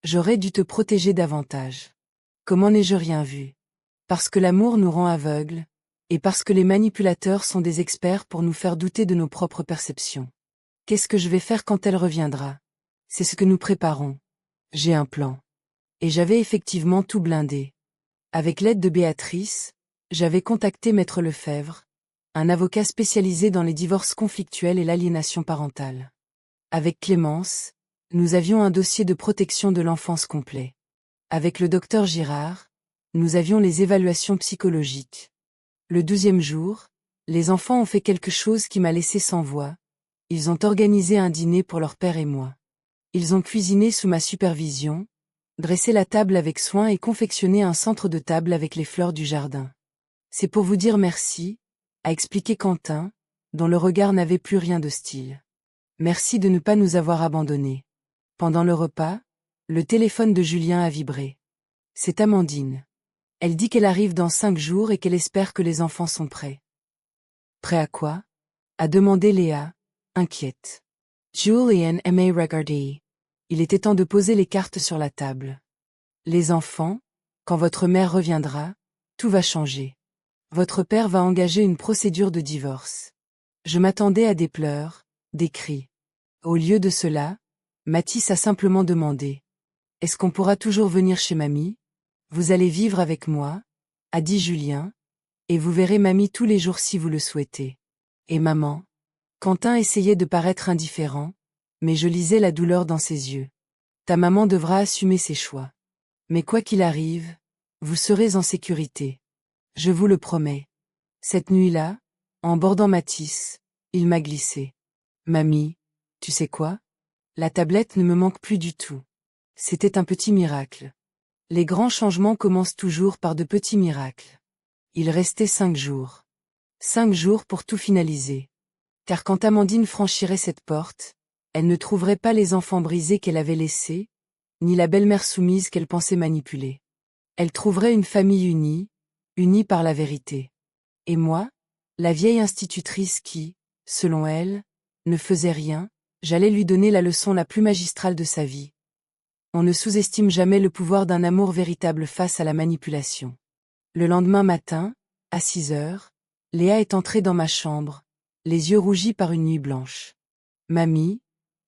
J'aurais dû te protéger davantage. Comment n'ai-je rien vu? Parce que l'amour nous rend aveugles, et parce que les manipulateurs sont des experts pour nous faire douter de nos propres perceptions. Qu'est-ce que je vais faire quand elle reviendra? C'est ce que nous préparons. J'ai un plan. Et j'avais effectivement tout blindé. Avec l'aide de Béatrice, j'avais contacté Maître Lefebvre, un avocat spécialisé dans les divorces conflictuels et l'aliénation parentale. Avec Clémence, nous avions un dossier de protection de l'enfance complet. Avec le docteur Girard, nous avions les évaluations psychologiques. Le 12e jour, les enfants ont fait quelque chose qui m'a laissé sans voix. Ils ont organisé un dîner pour leur père et moi. Ils ont cuisiné sous ma supervision, dressé la table avec soin et confectionné un centre de table avec les fleurs du jardin. C'est pour vous dire merci, a expliqué Quentin, dont le regard n'avait plus rien de style. Merci de ne pas nous avoir abandonnés. Pendant le repas, le téléphone de Julien a vibré. C'est Amandine. Elle dit qu'elle arrive dans 5 jours et qu'elle espère que les enfants sont prêts. Prêts à quoi? A demandé Léa, inquiète. Julien aimait regarder. Il était temps de poser les cartes sur la table. Les enfants, quand votre mère reviendra, tout va changer. Votre père va engager une procédure de divorce. Je m'attendais à des pleurs, des cris. Au lieu de cela, Matisse a simplement demandé. Est-ce qu'on pourra toujours venir chez mamie? Vous allez vivre avec moi, a dit Julien, et vous verrez mamie tous les jours si vous le souhaitez. Et maman? Quentin essayait de paraître indifférent, mais je lisais la douleur dans ses yeux. Ta maman devra assumer ses choix. Mais quoi qu'il arrive, vous serez en sécurité. Je vous le promets. Cette nuit-là, en bordant Matisse, il m'a glissé. Mamie, tu sais quoi? La tablette ne me manque plus du tout. C'était un petit miracle. Les grands changements commencent toujours par de petits miracles. Il restait 5 jours. 5 jours pour tout finaliser. Car quand Amandine franchirait cette porte, elle ne trouverait pas les enfants brisés qu'elle avait laissés, ni la belle-mère soumise qu'elle pensait manipuler. Elle trouverait une famille unie, unie par la vérité. Et moi, la vieille institutrice qui, selon elle, ne faisait rien, j'allais lui donner la leçon la plus magistrale de sa vie. On ne sous-estime jamais le pouvoir d'un amour véritable face à la manipulation. Le lendemain matin, à 6 heures, Léa est entrée dans ma chambre, les yeux rougis par une nuit blanche. Mamie,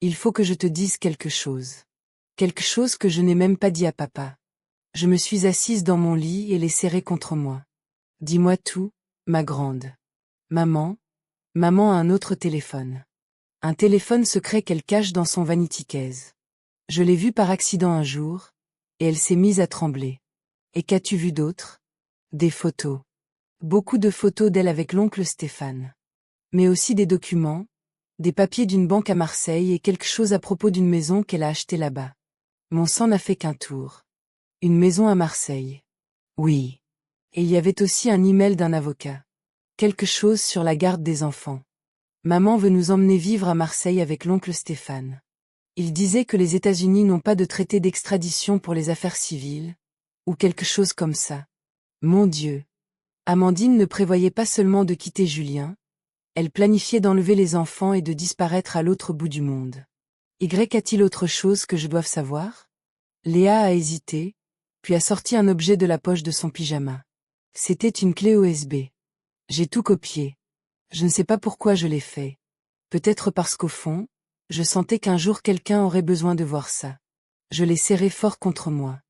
il faut que je te dise quelque chose. Quelque chose que je n'ai même pas dit à papa. Je me suis assise dans mon lit et l'ai serré contre moi. Dis-moi tout, ma grande. Maman a un autre téléphone. Un téléphone secret qu'elle cache dans son vanity case. Je l'ai vu par accident un jour, et elle s'est mise à trembler. Et qu'as-tu vu d'autre? Des photos. Beaucoup de photos d'elle avec l'oncle Stéphane. Mais aussi des documents, des papiers d'une banque à Marseille et quelque chose à propos d'une maison qu'elle a achetée là-bas. Mon sang n'a fait qu'un tour. Une maison à Marseille. Oui. Et il y avait aussi un email d'un avocat. Quelque chose sur la garde des enfants. Maman veut nous emmener vivre à Marseille avec l'oncle Stéphane. Il disait que les États-Unis n'ont pas de traité d'extradition pour les affaires civiles, ou quelque chose comme ça. Mon Dieu. Amandine ne prévoyait pas seulement de quitter Julien, elle planifiait d'enlever les enfants et de disparaître à l'autre bout du monde. Y a-t-il autre chose que je doive savoir? Léa a hésité, puis a sorti un objet de la poche de son pyjama. C'était une clé USB. J'ai tout copié. Je ne sais pas pourquoi je l'ai fait. Peut-être parce qu'au fond, je sentais qu'un jour quelqu'un aurait besoin de voir ça. Je l'ai serré fort contre moi.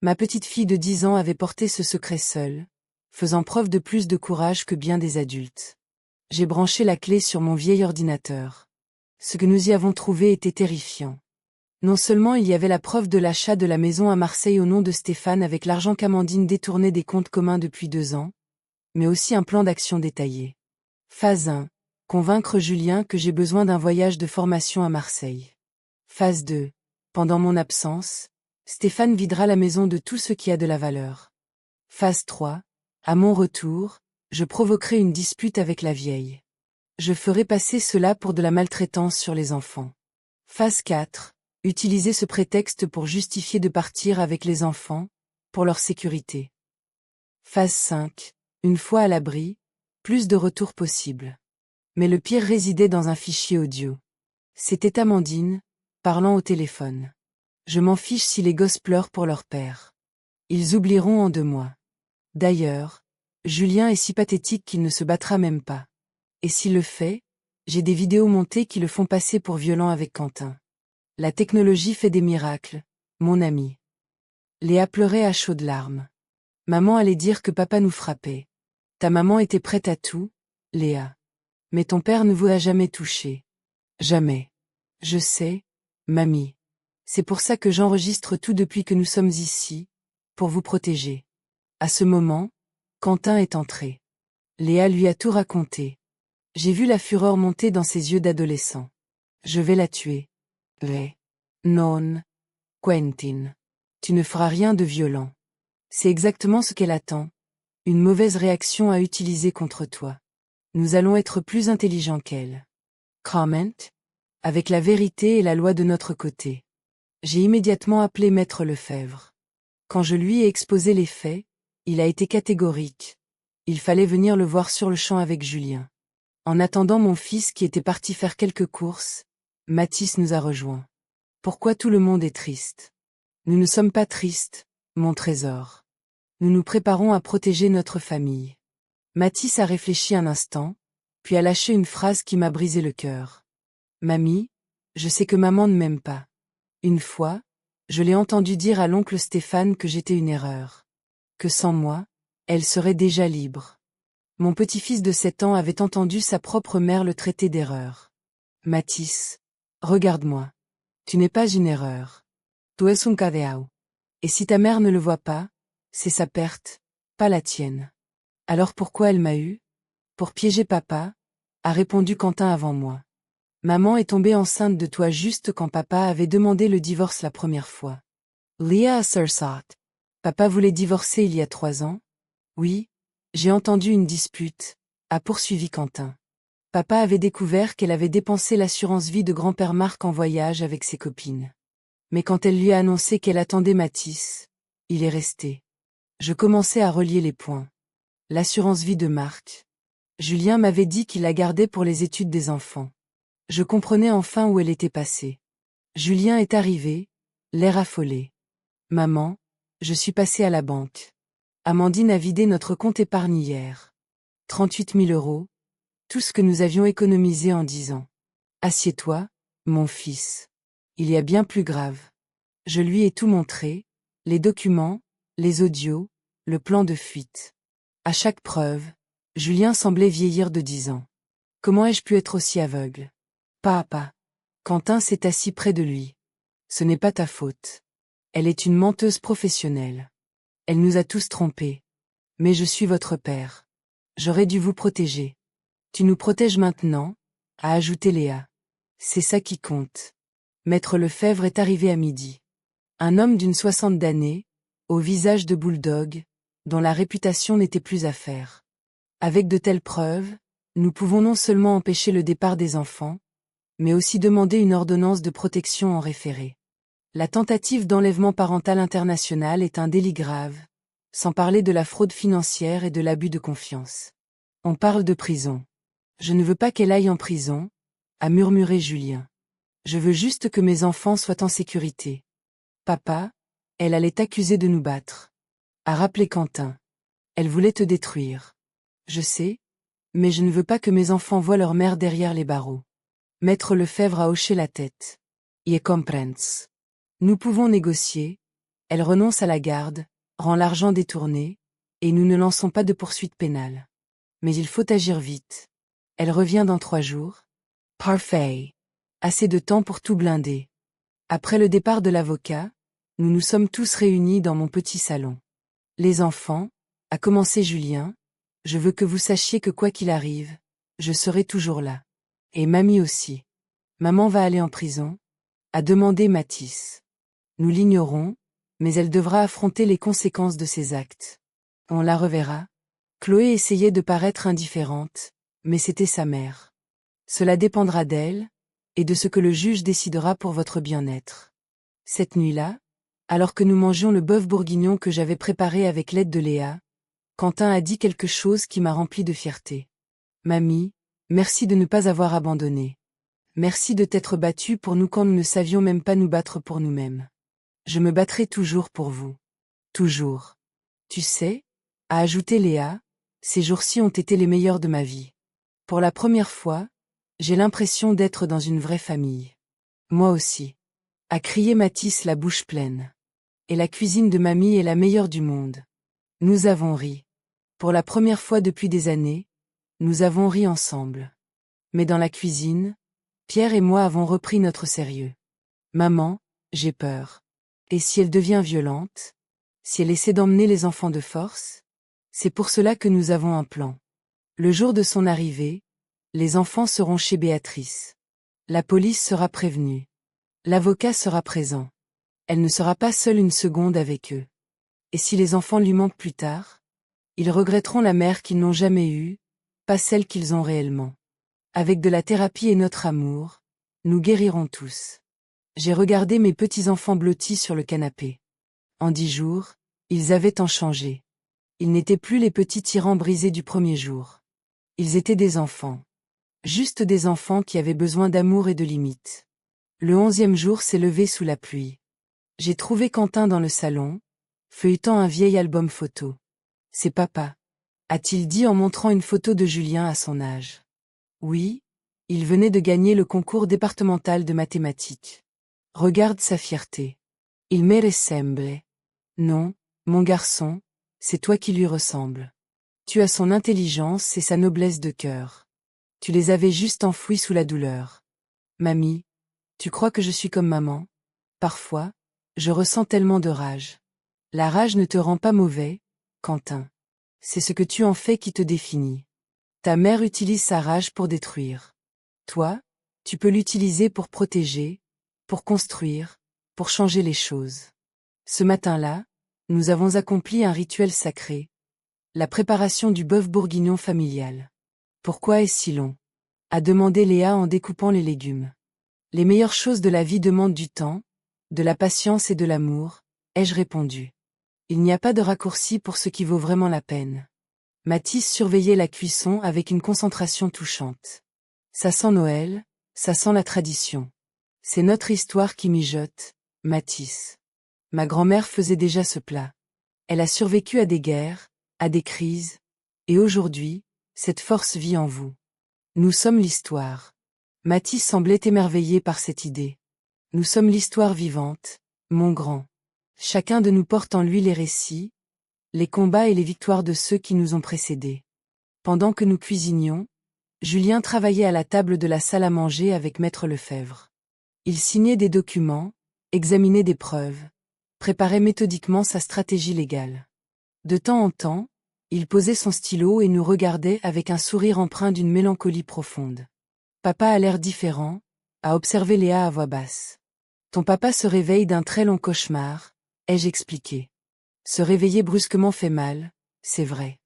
Ma petite fille de 10 ans avait porté ce secret seule, faisant preuve de plus de courage que bien des adultes. J'ai branché la clé sur mon vieil ordinateur. Ce que nous y avons trouvé était terrifiant. Non seulement il y avait la preuve de l'achat de la maison à Marseille au nom de Stéphane avec l'argent qu'Amandine détournait des comptes communs depuis 2 ans, mais aussi un plan d'action détaillé. Phase 1. Convaincre Julien que j'ai besoin d'un voyage de formation à Marseille. Phase 2. Pendant mon absence, Stéphane videra la maison de tout ce qui a de la valeur. Phase 3. À mon retour, je provoquerai une dispute avec la vieille. Je ferai passer cela pour de la maltraitance sur les enfants. Phase 4. Utiliser ce prétexte pour justifier de partir avec les enfants, pour leur sécurité. Phase 5. Une fois à l'abri, plus de retours possibles. Mais le pire résidait dans un fichier audio. C'était Amandine, parlant au téléphone. Je m'en fiche si les gosses pleurent pour leur père. Ils oublieront en 2 mois. D'ailleurs, Julien est si pathétique qu'il ne se battra même pas. Et s'il le fait, j'ai des vidéos montées qui le font passer pour violent avec Quentin. La technologie fait des miracles, mon ami. Léa pleurait à chaudes larmes. Maman allait dire que papa nous frappait. Ta maman était prête à tout, Léa. Mais ton père ne vous a jamais touché. Jamais. Je sais, mamie. C'est pour ça que j'enregistre tout depuis que nous sommes ici, pour vous protéger. À ce moment, Quentin est entré. Léa lui a tout raconté. J'ai vu la fureur monter dans ses yeux d'adolescent. Je vais la tuer. Non, Quentin. Tu ne feras rien de violent. C'est exactement ce qu'elle attend. Une mauvaise réaction à utiliser contre toi. Nous allons être plus intelligents qu'elle. Comment? Avec la vérité et la loi de notre côté. J'ai immédiatement appelé Maître Lefebvre. Quand je lui ai exposé les faits, il a été catégorique. Il fallait venir le voir sur le champ avec Julien. En attendant mon fils qui était parti faire quelques courses, Mathis nous a rejoints. Pourquoi tout le monde est triste? Nous ne sommes pas tristes, mon trésor. Nous nous préparons à protéger notre famille. Mathis a réfléchi un instant, puis a lâché une phrase qui m'a brisé le cœur. Mamie, je sais que maman ne m'aime pas. Une fois, je l'ai entendu dire à l'oncle Stéphane que j'étais une erreur. Que sans moi, elle serait déjà libre. Mon petit-fils de 7 ans avait entendu sa propre mère le traiter d'erreur. Mathis, regarde-moi. Tu n'es pas une erreur. Tu es un cadeau. Et si ta mère ne le voit pas, c'est sa perte, pas la tienne. Alors pourquoi elle m'a eu? Pour piéger papa, a répondu Quentin avant moi. Maman est tombée enceinte de toi juste quand papa avait demandé le divorce la première fois. Léa a sursauté. Papa voulait divorcer il y a 3 ans? Oui, j'ai entendu une dispute, a poursuivi Quentin. Papa avait découvert qu'elle avait dépensé l'assurance vie de grand-père Marc en voyage avec ses copines. Mais quand elle lui a annoncé qu'elle attendait Mathis, il est resté. Je commençais à relier les points. L'assurance vie de Marc. Julien m'avait dit qu'il la gardait pour les études des enfants. Je comprenais enfin où elle était passée. Julien est arrivé, l'air affolé. Maman, je suis passé à la banque. Amandine a vidé notre compte épargne hier. 38 000 €, tout ce que nous avions économisé en 10 ans. Assieds-toi, mon fils. Il y a bien plus grave. Je lui ai tout montré, les documents, les audios, le plan de fuite. À chaque preuve, Julien semblait vieillir de 10 ans. Comment ai-je pu être aussi aveugle? Papa. Quentin s'est assis près de lui. Ce n'est pas ta faute. Elle est une menteuse professionnelle. Elle nous a tous trompés. Mais je suis votre père. J'aurais dû vous protéger. Tu nous protèges maintenant, a ajouté Léa. C'est ça qui compte. Maître Lefebvre est arrivé à midi. Un homme d'une 60 d'années, au visage de bulldog, dont la réputation n'était plus à faire. Avec de telles preuves, nous pouvons non seulement empêcher le départ des enfants, mais aussi demander une ordonnance de protection en référé. La tentative d'enlèvement parental international est un délit grave, sans parler de la fraude financière et de l'abus de confiance. On parle de prison. Je ne veux pas qu'elle aille en prison, a murmuré Julien. Je veux juste que mes enfants soient en sécurité. Papa, Elle allait t'accuser de nous battre. A rappelé Quentin. Elle voulait te détruire. Je sais, mais je ne veux pas que mes enfants voient leur mère derrière les barreaux. Maître Lefebvre a hoché la tête. Je comprends. Nous pouvons négocier. Elle renonce à la garde, rend l'argent détourné, et nous ne lançons pas de poursuite pénale. Mais il faut agir vite. Elle revient dans 3 jours. Parfait. Assez de temps pour tout blinder. Après le départ de l'avocat, nous nous sommes tous réunis dans mon petit salon. Les enfants, a commencé Julien, je veux que vous sachiez que quoi qu'il arrive, je serai toujours là. Et mamie aussi. Maman va aller en prison, a demandé Mathis. Nous l'ignorons, mais elle devra affronter les conséquences de ses actes. On la reverra. Chloé essayait de paraître indifférente, mais c'était sa mère. Cela dépendra d'elle, et de ce que le juge décidera pour votre bien-être. Cette nuit-là, alors que nous mangions le bœuf bourguignon que j'avais préparé avec l'aide de Léa, Quentin a dit quelque chose qui m'a rempli de fierté. Mamie, merci de ne pas avoir abandonné. Merci de t'être battue pour nous quand nous ne savions même pas nous battre pour nous-mêmes. Je me battrai toujours pour vous. Toujours. Tu sais, a ajouté Léa, ces jours-ci ont été les meilleurs de ma vie. Pour la première fois, j'ai l'impression d'être dans une vraie famille. Moi aussi. A crié Mathis la bouche pleine. Et la cuisine de mamie est la meilleure du monde. Nous avons ri. Pour la première fois depuis des années, nous avons ri ensemble. Mais dans la cuisine, Pierre et moi avons repris notre sérieux. Maman, j'ai peur. Et si elle devient violente? Si elle essaie d'emmener les enfants de force? C'est pour cela que nous avons un plan. Le jour de son arrivée, les enfants seront chez Béatrice. La police sera prévenue. L'avocat sera présent. Elle ne sera pas seule une seconde avec eux. Et si les enfants lui manquent plus tard? Ils regretteront la mère qu'ils n'ont jamais eue, pas celle qu'ils ont réellement. Avec de la thérapie et notre amour, nous guérirons tous. J'ai regardé mes petits-enfants blottis sur le canapé. En 10 jours, ils avaient tant changé. Ils n'étaient plus les petits tyrans brisés du premier jour. Ils étaient des enfants. Juste des enfants qui avaient besoin d'amour et de limites. Le 11e jour s'est levé sous la pluie. J'ai trouvé Quentin dans le salon, feuilletant un vieil album photo. C'est papa, a-t-il dit en montrant une photo de Julien à son âge. Oui, il venait de gagner le concours départemental de mathématiques. Regarde sa fierté. Il me ressemble. Non, mon garçon, c'est toi qui lui ressembles. Tu as son intelligence et sa noblesse de cœur. Tu les avais juste enfouis sous la douleur. Mamie, tu crois que je suis comme maman? Parfois, je ressens tellement de rage. La rage ne te rend pas mauvais, Quentin. C'est ce que tu en fais qui te définit. Ta mère utilise sa rage pour détruire. Toi, tu peux l'utiliser pour protéger, pour construire, pour changer les choses. Ce matin-là, nous avons accompli un rituel sacré. La préparation du bœuf bourguignon familial. Pourquoi est-ce si long? A demandé Léa en découpant les légumes. Les meilleures choses de la vie demandent du temps, de la patience et de l'amour, ai-je répondu. Il n'y a pas de raccourci pour ce qui vaut vraiment la peine. Mathis surveillait la cuisson avec une concentration touchante. Ça sent Noël, ça sent la tradition. C'est notre histoire qui mijote, Mathis. Ma grand-mère faisait déjà ce plat. Elle a survécu à des guerres, à des crises, et aujourd'hui, cette force vit en vous. Nous sommes l'histoire. Mathis semblait émerveillé par cette idée. Nous sommes l'histoire vivante, mon grand. Chacun de nous porte en lui les récits, les combats et les victoires de ceux qui nous ont précédés. Pendant que nous cuisinions, Julien travaillait à la table de la salle à manger avec maître Lefebvre. Il signait des documents, examinait des preuves, préparait méthodiquement sa stratégie légale. De temps en temps, il posait son stylo et nous regardait avec un sourire empreint d'une mélancolie profonde. Papa a l'air différent, a observé Léa à voix basse. Ton papa se réveille d'un très long cauchemar, ai-je expliqué. Se réveiller brusquement fait mal, c'est vrai.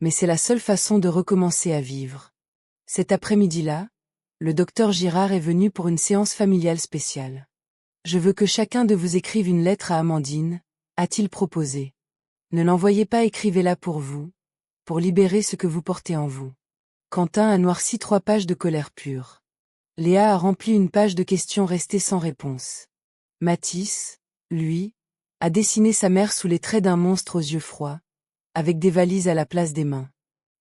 Mais c'est la seule façon de recommencer à vivre. Cet après-midi-là, le docteur Girard est venu pour une séance familiale spéciale. Je veux que chacun de vous écrive une lettre à Amandine, a-t-il proposé. Ne l'envoyez pas, écrivez-la pour vous, pour libérer ce que vous portez en vous. Quentin a noirci 3 pages de colère pure. Léa a rempli une page de questions restées sans réponse. Mathis, lui, a dessiné sa mère sous les traits d'un monstre aux yeux froids, avec des valises à la place des mains.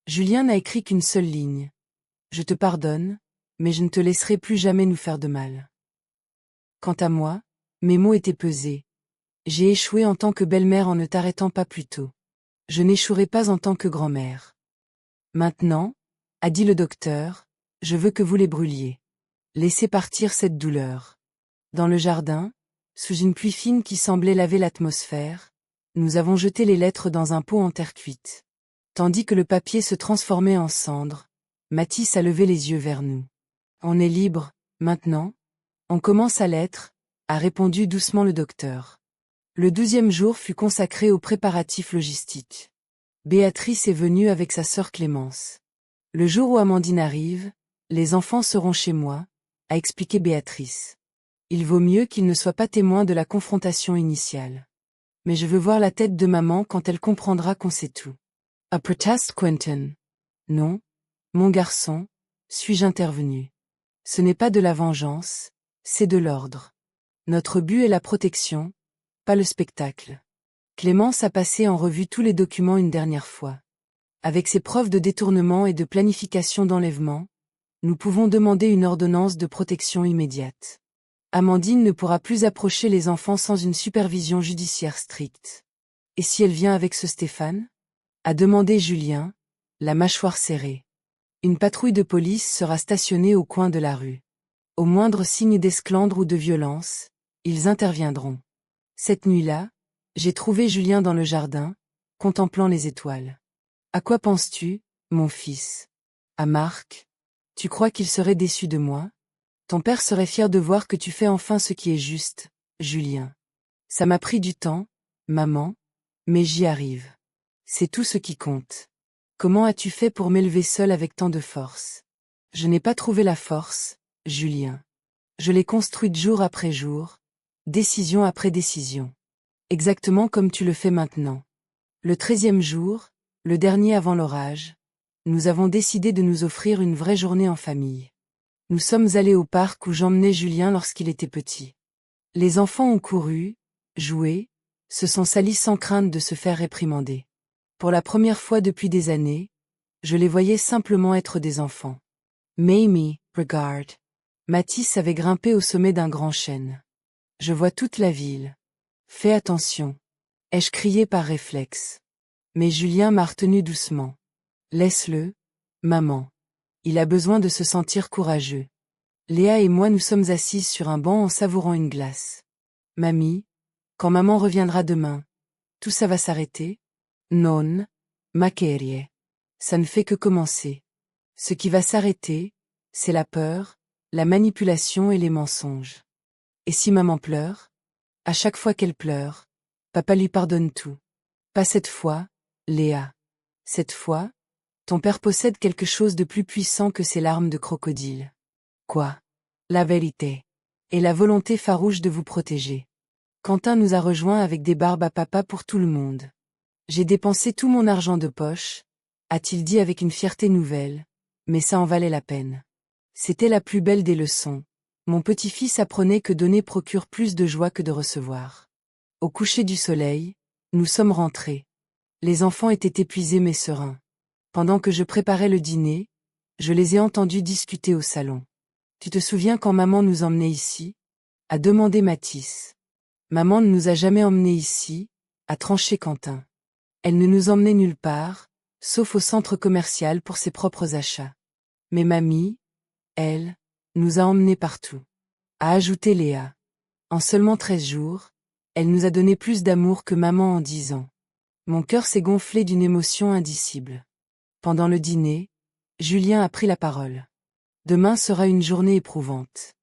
Julien n'a écrit qu'une seule ligne. Je te pardonne, mais je ne te laisserai plus jamais nous faire de mal. Quant à moi, mes mots étaient pesés. J'ai échoué en tant que belle-mère en ne t'arrêtant pas plus tôt. Je n'échouerai pas en tant que grand-mère. Maintenant, a dit le docteur, je veux que vous les brûliez. Laissez partir cette douleur. Dans le jardin, sous une pluie fine qui semblait laver l'atmosphère, nous avons jeté les lettres dans un pot en terre cuite. Tandis que le papier se transformait en cendres, Mathis a levé les yeux vers nous. On est libre, maintenant. On commence à l'être, a répondu doucement le docteur. Le 12e jour fut consacré aux préparatifs logistiques. Béatrice est venue avec sa sœur Clémence. Le jour où Amandine arrive, les enfants seront chez moi, a expliqué Béatrice. Il vaut mieux qu'ils ne soient pas témoins de la confrontation initiale. Mais je veux voir la tête de maman quand elle comprendra qu'on sait tout. A protest Quentin. Non, mon garçon, suis-je intervenu. Ce n'est pas de la vengeance, c'est de l'ordre. Notre but est la protection, pas le spectacle. Clémence a passé en revue tous les documents une dernière fois. Avec ses preuves de détournement et de planification d'enlèvement, nous pouvons demander une ordonnance de protection immédiate. Amandine ne pourra plus approcher les enfants sans une supervision judiciaire stricte. Et si elle vient avec ce Stéphane ? A demandé Julien, la mâchoire serrée. Une patrouille de police sera stationnée au coin de la rue. Au moindre signe d'esclandre ou de violence, ils interviendront. Cette nuit-là, j'ai trouvé Julien dans le jardin, contemplant les étoiles. À quoi penses-tu, mon fils? À Marc? Tu crois qu'il serait déçu de moi? Ton père serait fier de voir que tu fais enfin ce qui est juste, Julien. Ça m'a pris du temps, maman, mais j'y arrive. C'est tout ce qui compte. Comment as-tu fait pour m'élever seul avec tant de force? Je n'ai pas trouvé la force, Julien. Je l'ai construite jour après jour, décision après décision. Exactement comme tu le fais maintenant. Le 13e jour, le dernier avant l'orage, nous avons décidé de nous offrir une vraie journée en famille. Nous sommes allés au parc où j'emmenais Julien lorsqu'il était petit. Les enfants ont couru, joué, se sont salis sans crainte de se faire réprimander. Pour la première fois depuis des années, je les voyais simplement être des enfants. Mamie, regarde. Mathis avait grimpé au sommet d'un grand chêne. Je vois toute la ville. Fais attention. Ai-je crié par réflexe. Mais Julien m'a retenu doucement. Laisse-le, maman. Il a besoin de se sentir courageux. Léa et moi nous sommes assises sur un banc en savourant une glace. Mamie, quand maman reviendra demain, tout ça va s'arrêter? Non, ma querie. Ça ne fait que commencer. Ce qui va s'arrêter, c'est la peur, la manipulation et les mensonges. Et si maman pleure? À chaque fois qu'elle pleure, papa lui pardonne tout. Pas cette fois, Léa. Cette fois, ton père possède quelque chose de plus puissant que ses larmes de crocodile. Quoi? La vérité. Et la volonté farouche de vous protéger. Quentin nous a rejoints avec des barbes à papa pour tout le monde. J'ai dépensé tout mon argent de poche, a-t-il dit avec une fierté nouvelle, mais ça en valait la peine. C'était la plus belle des leçons. Mon petit-fils apprenait que donner procure plus de joie que de recevoir. Au coucher du soleil, nous sommes rentrés. Les enfants étaient épuisés mais sereins. Pendant que je préparais le dîner, je les ai entendus discuter au salon. Tu te souviens quand maman nous emmenait ici? A demandé Mathis. Maman ne nous a jamais emmenés ici, a tranché Quentin. Elle ne nous emmenait nulle part, sauf au centre commercial pour ses propres achats. Mais mamie, elle, nous a emmenés partout. A ajouté Léa. En seulement 13 jours, elle nous a donné plus d'amour que maman en 10 ans. Mon cœur s'est gonflé d'une émotion indicible. Pendant le dîner, Julien a pris la parole. Demain sera une journée éprouvante.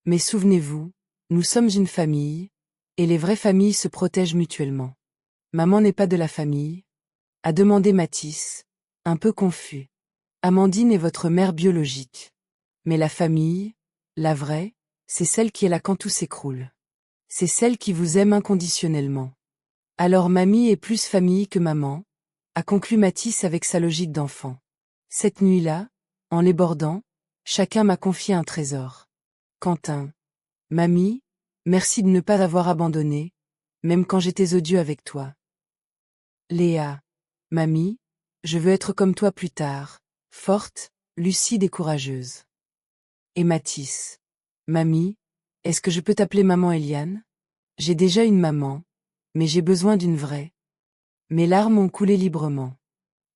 Mais souvenez-vous, nous sommes une famille, et les vraies familles se protègent mutuellement. Maman n'est pas de la famille? A demandé Mathis, un peu confus. Amandine est votre mère biologique. Mais la famille, la vraie, c'est celle qui est là quand tout s'écroule. C'est celle qui vous aime inconditionnellement. Alors mamie est plus famille que maman, a conclu Mathis avec sa logique d'enfant. Cette nuit-là, en les bordant, chacun m'a confié un trésor. Quentin. Mamie, merci de ne pas avoir abandonné. même quand j'étais odieux avec toi. Léa. Mamie, je veux être comme toi plus tard, forte, lucide et courageuse. Et Mathis. Mamie, est-ce que je peux t'appeler maman Eliane? J'ai déjà une maman, mais j'ai besoin d'une vraie. Mes larmes ont coulé librement.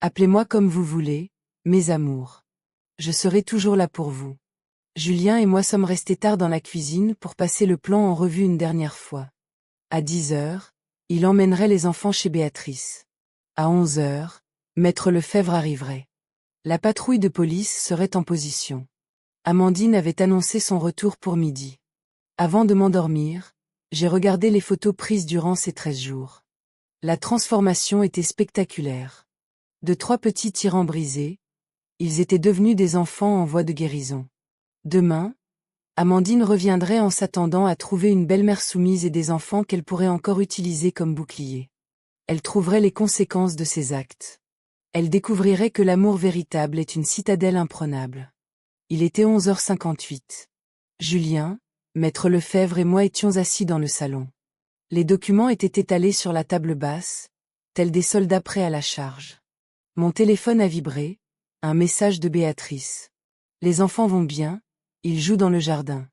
Appelez-moi comme vous voulez, mes amours. Je serai toujours là pour vous. Julien et moi sommes restés tard dans la cuisine pour passer le plan en revue une dernière fois. À 10 heures, il emmènerait les enfants chez Béatrice. À 11 heures, Maître Lefebvre arriverait. La patrouille de police serait en position. Amandine avait annoncé son retour pour midi. Avant de m'endormir, j'ai regardé les photos prises durant ces 13 jours. La transformation était spectaculaire. De 3 petits tyrans brisés, ils étaient devenus des enfants en voie de guérison. Demain, Amandine reviendrait en s'attendant à trouver une belle-mère soumise et des enfants qu'elle pourrait encore utiliser comme bouclier. Elle trouverait les conséquences de ses actes. Elle découvrirait que l'amour véritable est une citadelle imprenable. Il était 11h58. Julien, Maître Lefebvre et moi étions assis dans le salon. Les documents étaient étalés sur la table basse, tels des soldats prêts à la charge. Mon téléphone a vibré, un message de Béatrice. Les enfants vont bien, ils jouent dans le jardin.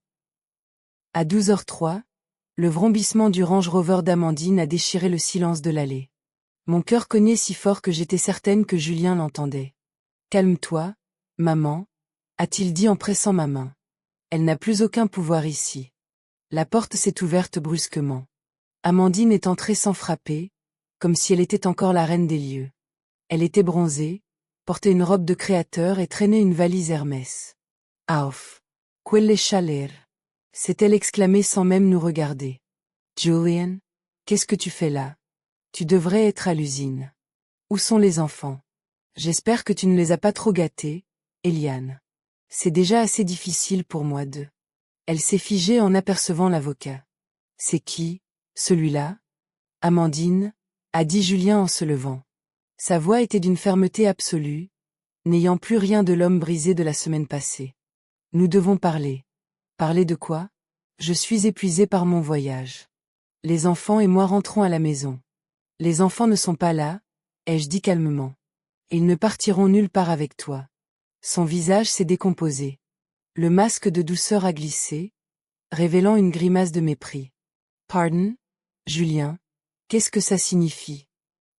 À 12h03, le vrombissement du Range Rover d'Amandine a déchiré le silence de l'allée. Mon cœur cognait si fort que j'étais certaine que Julien l'entendait. « Calme-toi, maman », a-t-il dit en pressant ma main. Elle n'a plus aucun pouvoir ici. La porte s'est ouverte brusquement. Amandine est entrée sans frapper, comme si elle était encore la reine des lieux. Elle était bronzée, portait une robe de créateur et traînait une valise Hermès. « Auf, quelle chaleur !» s'est-elle exclamée sans même nous regarder. « Julian, qu'est-ce que tu fais là? Tu devrais être à l'usine. Où sont les enfants? J'espère que tu ne les as pas trop gâtés, Eliane. C'est déjà assez difficile pour moi de... » Elle s'est figée en apercevant l'avocat. « C'est qui, celui-là? » « Amandine, » a dit Julien en se levant. Sa voix était d'une fermeté absolue, n'ayant plus rien de l'homme brisé de la semaine passée. « Nous devons parler. » « Parler de quoi? Je suis épuisée par mon voyage. Les enfants et moi rentrons à la maison. Les enfants ne sont pas là, ai-je dit calmement. Ils ne partiront nulle part avec toi. » Son visage s'est décomposé. Le masque de douceur a glissé, révélant une grimace de mépris. « Pardon, Julien, qu'est-ce que ça signifie? »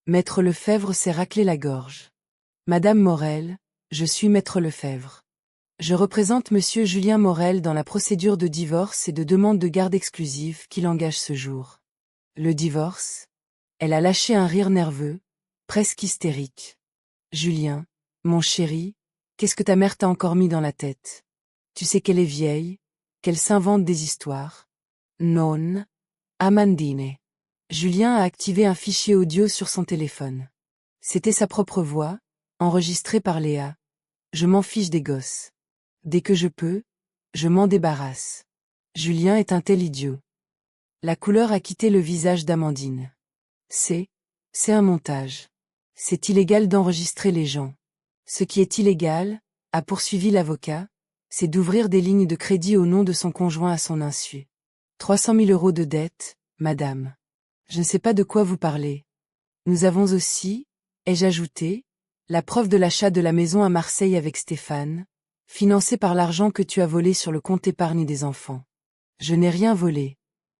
Maître Lefebvre s'est raclé la gorge. « Madame Morel, je suis Maître Lefebvre. Je représente Monsieur Julien Morel dans la procédure de divorce et de demande de garde exclusive qui l'engage ce jour. » Le divorce? Elle a lâché un rire nerveux, presque hystérique. « Julien, mon chéri, qu'est-ce que ta mère t'a encore mis dans la tête? Tu sais qu'elle est vieille, qu'elle s'invente des histoires. »« Non, Amandine. » Julien a activé un fichier audio sur son téléphone. C'était sa propre voix, enregistrée par Léa. « Je m'en fiche des gosses. Dès que je peux, je m'en débarrasse. Julien est un tel idiot. » La couleur a quitté le visage d'Amandine. C'est un montage. C'est illégal d'enregistrer les gens. Ce qui est illégal, a poursuivi l'avocat, c'est d'ouvrir des lignes de crédit au nom de son conjoint à son insu. 300 000 € de dette, madame. Je ne sais pas de quoi vous parlez. Nous avons aussi, ai-je ajouté, la preuve de l'achat de la maison à Marseille avec Stéphane, financée par l'argent que tu as volé sur le compte épargne des enfants. Je n'ai rien volé.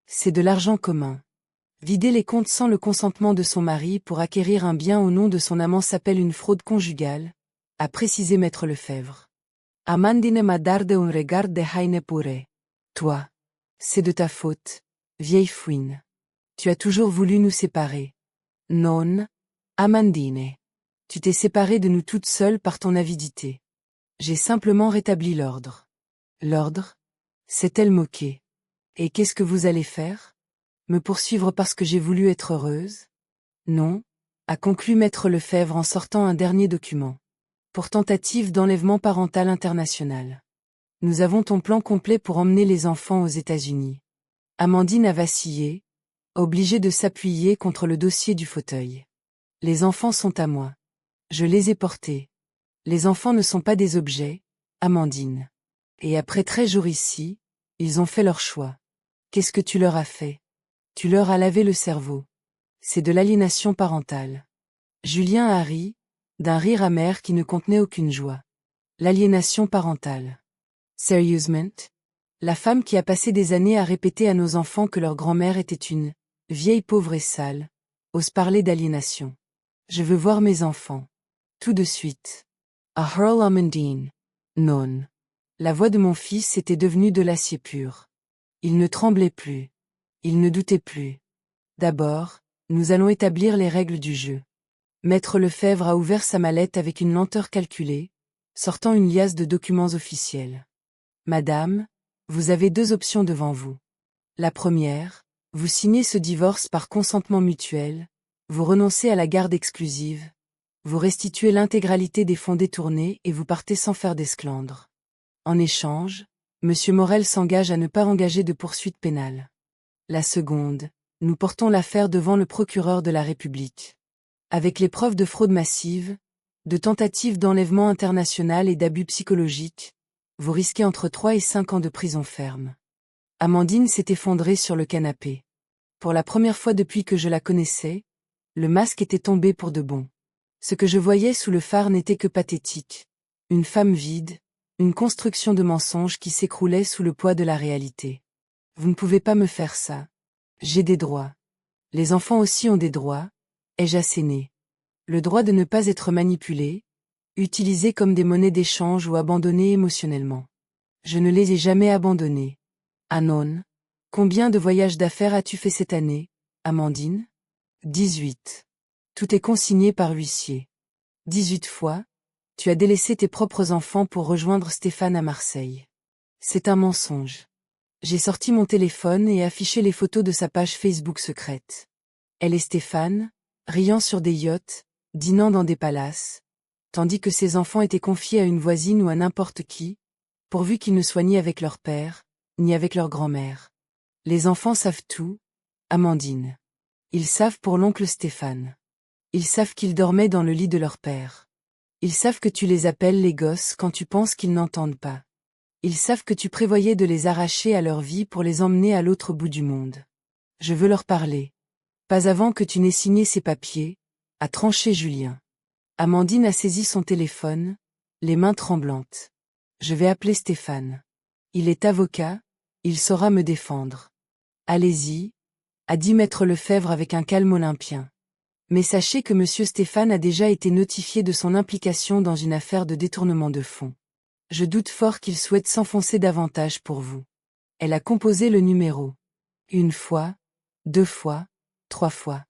C'est de l'argent commun. Vider les comptes sans le consentement de son mari pour acquérir un bien au nom de son amant s'appelle une fraude conjugale, a précisé Maître Lefebvre. Amandine m'a darde un regard de haine pure. Toi. C'est de ta faute, vieille fouine. Tu as toujours voulu nous séparer. Non, Amandine. Tu t'es séparée de nous toutes seules par ton avidité. J'ai simplement rétabli l'ordre. L'ordre? S'est-elle moquée. Et qu'est-ce que vous allez faire? Me poursuivre parce que j'ai voulu être heureuse? Non, a conclu Maître Lefebvre en sortant un dernier document. Pour tentative d'enlèvement parental international. Nous avons ton plan complet pour emmener les enfants aux États-Unis. Amandine a vacillé, obligée de s'appuyer contre le dossier du fauteuil. Les enfants sont à moi. Je les ai portés. Les enfants ne sont pas des objets, Amandine. Et après 13 jours ici, ils ont fait leur choix. Qu'est-ce que tu leur as fait? Tu leur as lavé le cerveau. C'est de l'aliénation parentale. Julien a ri, d'un rire amer qui ne contenait aucune joie. L'aliénation parentale. Sérieusement? La femme qui a passé des années à répéter à nos enfants que leur grand-mère était une vieille pauvre et sale, ose parler d'aliénation. Je veux voir mes enfants. Tout de suite. À Hurl Amandine. Non. La voix de mon fils était devenue de l'acier pur. Il ne tremblait plus. Il ne doutait plus. D'abord, nous allons établir les règles du jeu. Maître Lefebvre a ouvert sa mallette avec une lenteur calculée, sortant une liasse de documents officiels. Madame, vous avez 2 options devant vous. La première, vous signez ce divorce par consentement mutuel, vous renoncez à la garde exclusive, vous restituez l'intégralité des fonds détournés et vous partez sans faire d'esclandre. En échange, M. Morel s'engage à ne pas engager de poursuite pénale. La seconde, nous portons l'affaire devant le procureur de la République. Avec les preuves de fraude massive, de tentatives d'enlèvement international et d'abus psychologiques, vous risquez entre 3 et 5 ans de prison ferme. Amandine s'est effondrée sur le canapé. Pour la première fois depuis que je la connaissais, le masque était tombé pour de bon. Ce que je voyais sous le phare n'était que pathétique. Une femme vide, une construction de mensonges qui s'écroulait sous le poids de la réalité. Vous ne pouvez pas me faire ça. J'ai des droits. Les enfants aussi ont des droits, ai-je asséné. Le droit de ne pas être manipulé, utilisé comme des monnaies d'échange ou abandonné émotionnellement. Je ne les ai jamais abandonnés. Anon, combien de voyages d'affaires as-tu fait cette année, Amandine? 18. Tout est consigné par huissier. 18 fois, tu as délaissé tes propres enfants pour rejoindre Stéphane à Marseille. C'est un mensonge. J'ai sorti mon téléphone et affiché les photos de sa page Facebook secrète. Elle et Stéphane, riant sur des yachts, dînant dans des palaces, tandis que ses enfants étaient confiés à une voisine ou à n'importe qui, pourvu qu'ils ne soient ni avec leur père, ni avec leur grand-mère. Les enfants savent tout, Amandine. Ils savent pour l'oncle Stéphane. Ils savent qu'ils dormaient dans le lit de leur père. Ils savent que tu les appelles les gosses quand tu penses qu'ils n'entendent pas. Ils savent que tu prévoyais de les arracher à leur vie pour les emmener à l'autre bout du monde. Je veux leur parler. Pas avant que tu n'aies signé ces papiers, a tranché Julien. Amandine a saisi son téléphone, les mains tremblantes. Je vais appeler Stéphane. Il est avocat, il saura me défendre. Allez-y, a dit maître Lefebvre avec un calme olympien. Mais sachez que monsieur Stéphane a déjà été notifié de son implication dans une affaire de détournement de fonds. Je doute fort qu'il souhaite s'enfoncer davantage pour vous. Elle a composé le numéro. 1 fois, 2 fois, 3 fois.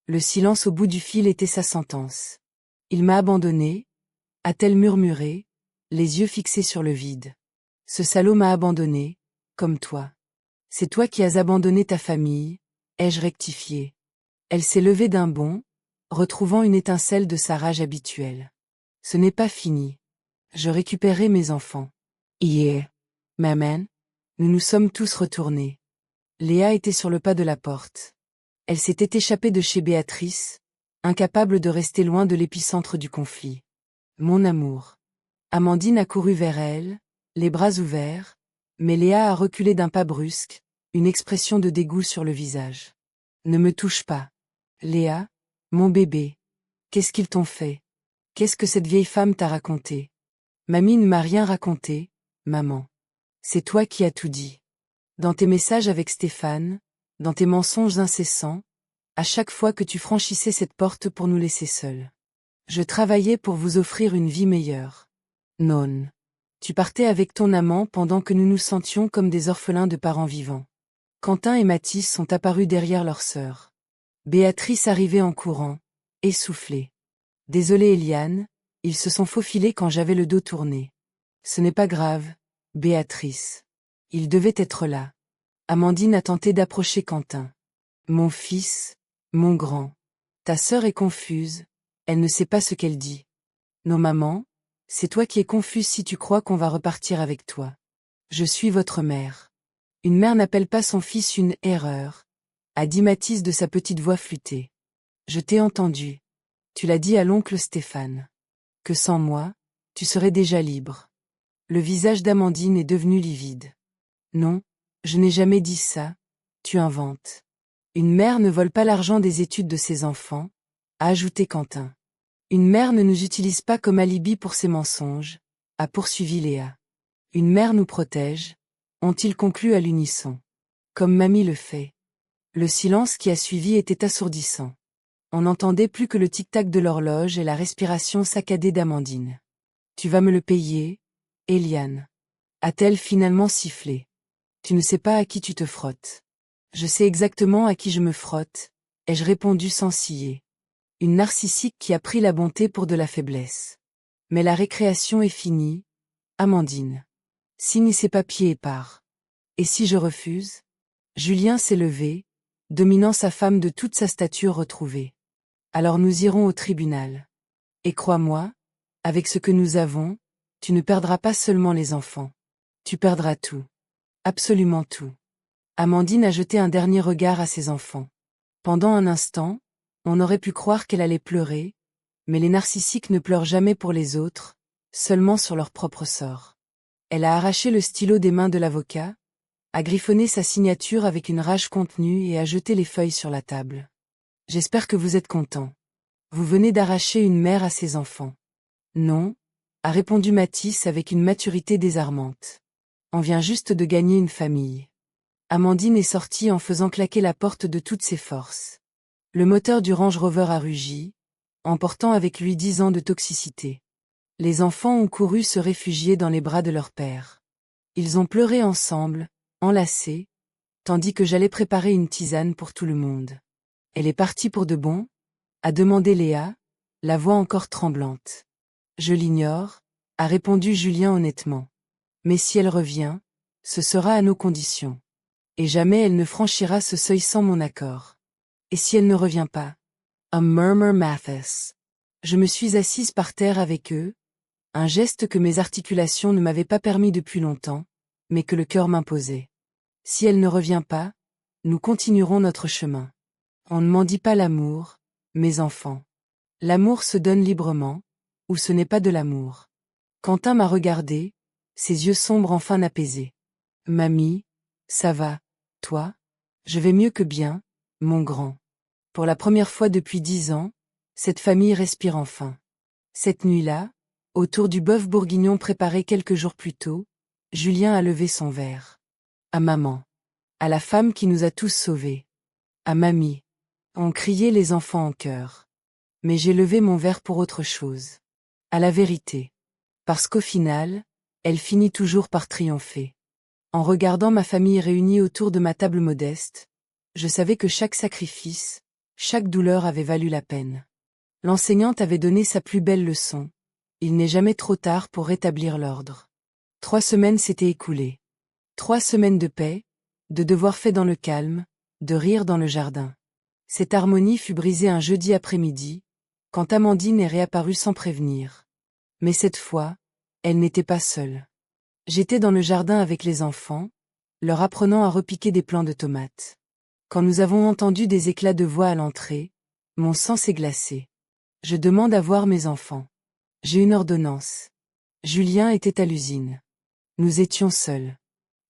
Le silence au bout du fil était sa sentence. Il m'a abandonné, a-t-elle murmuré, les yeux fixés sur le vide. Ce salaud m'a abandonné, comme toi. C'est toi qui as abandonné ta famille, ai-je rectifié. Elle s'est levée d'un bond, retrouvant une étincelle de sa rage habituelle. Ce n'est pas fini. Je récupérais mes enfants. Hier, maman, nous nous sommes tous retournés. Léa était sur le pas de la porte. Elle s'était échappée de chez Béatrice, incapable de rester loin de l'épicentre du conflit. Mon amour. Amandine a couru vers elle, les bras ouverts, mais Léa a reculé d'un pas brusque, une expression de dégoût sur le visage. Ne me touche pas. Léa, mon bébé. Qu'est-ce qu'ils t'ont fait? Qu'est-ce que cette vieille femme t'a raconté? Mamie ne m'a rien raconté, maman. C'est toi qui as tout dit. Dans tes messages avec Stéphane, dans tes mensonges incessants, à chaque fois que tu franchissais cette porte pour nous laisser seuls. Je travaillais pour vous offrir une vie meilleure. Non. Tu partais avec ton amant pendant que nous nous sentions comme des orphelins de parents vivants. Quentin et Mathis sont apparus derrière leur sœur. Béatrice arrivait en courant, essoufflée. Désolée Eliane, ils se sont faufilés quand j'avais le dos tourné. Ce n'est pas grave, Béatrice. Ils devaient être là. Amandine a tenté d'approcher Quentin. Mon fils, mon grand. Ta sœur est confuse, elle ne sait pas ce qu'elle dit. Non maman, c'est toi qui es confuse si tu crois qu'on va repartir avec toi. Je suis votre mère. Une mère n'appelle pas son fils une erreur, a dit Mathis de sa petite voix flûtée. Je t'ai entendu. Tu l'as dit à l'oncle Stéphane. Que sans moi, tu serais déjà libre. Le visage d'Amandine est devenu livide. Non, je n'ai jamais dit ça, tu inventes. Une mère ne vole pas l'argent des études de ses enfants, a ajouté Quentin. Une mère ne nous utilise pas comme alibi pour ses mensonges, a poursuivi Léa. Une mère nous protège, ont-ils conclu à l'unisson. Comme mamie le fait. Le silence qui a suivi était assourdissant. On n'entendait plus que le tic-tac de l'horloge et la respiration saccadée d'Amandine. Tu vas me le payer, Eliane. A-t-elle finalement sifflé. Tu ne sais pas à qui tu te frottes. Je sais exactement à qui je me frotte, ai-je répondu sans ciller. Une narcissique qui a pris la bonté pour de la faiblesse. Mais la récréation est finie, Amandine. Signe ces papiers et pars. Et si je refuse? Julien s'est levé, dominant sa femme de toute sa stature retrouvée. Alors nous irons au tribunal. Et crois-moi, avec ce que nous avons, tu ne perdras pas seulement les enfants. Tu perdras tout. Absolument tout. Amandine a jeté un dernier regard à ses enfants. Pendant un instant, on aurait pu croire qu'elle allait pleurer, mais les narcissiques ne pleurent jamais pour les autres, seulement sur leur propre sort. Elle a arraché le stylo des mains de l'avocat, a griffonné sa signature avec une rage contenue et a jeté les feuilles sur la table. J'espère que vous êtes content. Vous venez d'arracher une mère à ses enfants. Non, a répondu Mathis avec une maturité désarmante. On vient juste de gagner une famille. Amandine est sortie en faisant claquer la porte de toutes ses forces. Le moteur du Range Rover a rugi, emportant avec lui 10 ans de toxicité. Les enfants ont couru se réfugier dans les bras de leur père. Ils ont pleuré ensemble, enlacés, tandis que j'allais préparer une tisane pour tout le monde. Elle est partie pour de bon? A demandé Léa, la voix encore tremblante. Je l'ignore, a répondu Julien honnêtement. Mais si elle revient, ce sera à nos conditions. Et jamais elle ne franchira ce seuil sans mon accord. Et si elle ne revient pas? A murmur Mathis. Je me suis assise par terre avec eux, un geste que mes articulations ne m'avaient pas permis depuis longtemps, mais que le cœur m'imposait. Si elle ne revient pas, nous continuerons notre chemin. On ne m'en dit pas l'amour, mes enfants. L'amour se donne librement, ou ce n'est pas de l'amour. Quentin m'a regardé, ses yeux sombres enfin apaisés. Mamie, ça va, toi? Je vais mieux que bien, mon grand. Pour la première fois depuis 10 ans, cette famille respire enfin. Cette nuit-là, autour du bœuf bourguignon préparé quelques jours plus tôt, Julien a levé son verre. À maman. À la femme qui nous a tous sauvés. À mamie. Ont crié les enfants en chœur. Mais j'ai levé mon verre pour autre chose. À la vérité. Parce qu'au final, elle finit toujours par triompher. En regardant ma famille réunie autour de ma table modeste, je savais que chaque sacrifice, chaque douleur avait valu la peine. L'enseignante avait donné sa plus belle leçon. Il n'est jamais trop tard pour rétablir l'ordre. 3 semaines s'étaient écoulées. 3 semaines de paix, de devoirs faits dans le calme, de rire dans le jardin. Cette harmonie fut brisée un jeudi après-midi, quand Amandine est réapparue sans prévenir. Mais cette fois, elle n'était pas seule. J'étais dans le jardin avec les enfants, leur apprenant à repiquer des plants de tomates. Quand nous avons entendu des éclats de voix à l'entrée, mon sang s'est glacé. Je demande à voir mes enfants. J'ai une ordonnance. Julien était à l'usine. Nous étions seuls.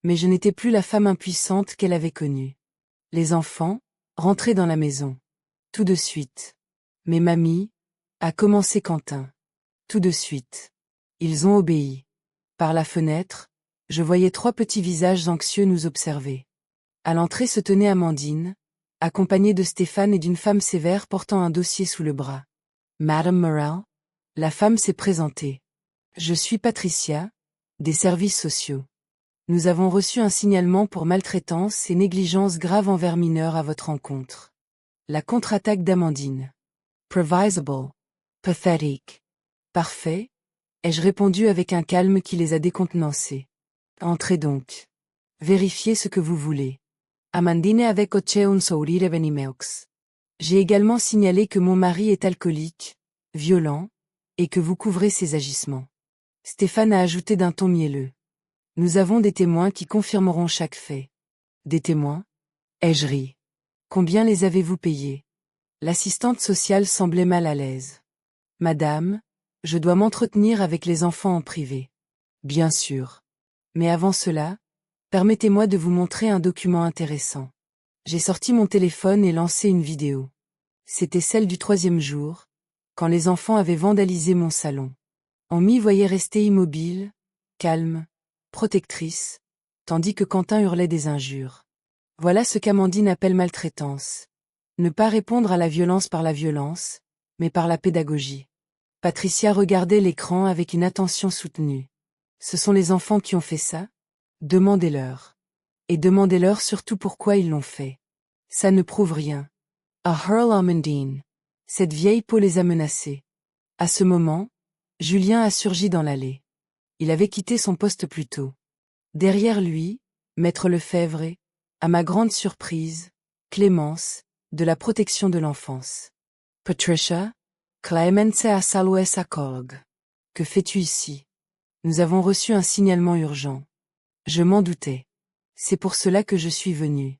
Mais je n'étais plus la femme impuissante qu'elle avait connue. Les enfants, rentraient dans la maison. Tout de suite. Mais mamie, a commencé Quentin. Tout de suite. Ils ont obéi. Par la fenêtre, je voyais 3 petits visages anxieux nous observer. À l'entrée se tenait Amandine, accompagnée de Stéphane et d'une femme sévère portant un dossier sous le bras. Madame Morel, la femme s'est présentée. Je suis Patricia, des services sociaux. Nous avons reçu un signalement pour maltraitance et négligence grave envers mineurs à votre encontre. La contre-attaque d'Amandine. Provisable. Pathetic. Parfait, ai-je répondu avec un calme qui les a décontenancés. Entrez donc. Vérifiez ce que vous voulez. Amandine avec oche un sourire venimeux. J'ai également signalé que mon mari est alcoolique, violent, et que vous couvrez ses agissements. Stéphane a ajouté d'un ton mielleux. Nous avons des témoins qui confirmeront chaque fait. Des témoins? Ai-je ri. Combien les avez-vous payés? L'assistante sociale semblait mal à l'aise. Madame, je dois m'entretenir avec les enfants en privé. Bien sûr. Mais avant cela, permettez-moi de vous montrer un document intéressant. J'ai sorti mon téléphone et lancé une vidéo. C'était celle du 3e jour, quand les enfants avaient vandalisé mon salon. On m'y voyait rester immobile, calme, protectrice, tandis que Quentin hurlait des injures. Voilà ce qu'Amandine appelle maltraitance. Ne pas répondre à la violence par la violence, mais par la pédagogie. Patricia regardait l'écran avec une attention soutenue. Ce sont les enfants qui ont fait ça? Demandez-leur. Et demandez-leur surtout pourquoi ils l'ont fait. Ça ne prouve rien. À Hurl Amandine. Cette vieille peau les a menacés. À ce moment, Julien a surgi dans l'allée. Il avait quitté son poste plus tôt. Derrière lui, Maître Lefebvre et, à ma grande surprise, Clémence, de la protection de l'enfance. Patricia, Clemenza a salue sa colgue. Que fais-tu ici? Nous avons reçu un signalement urgent. Je m'en doutais. C'est pour cela que je suis venue.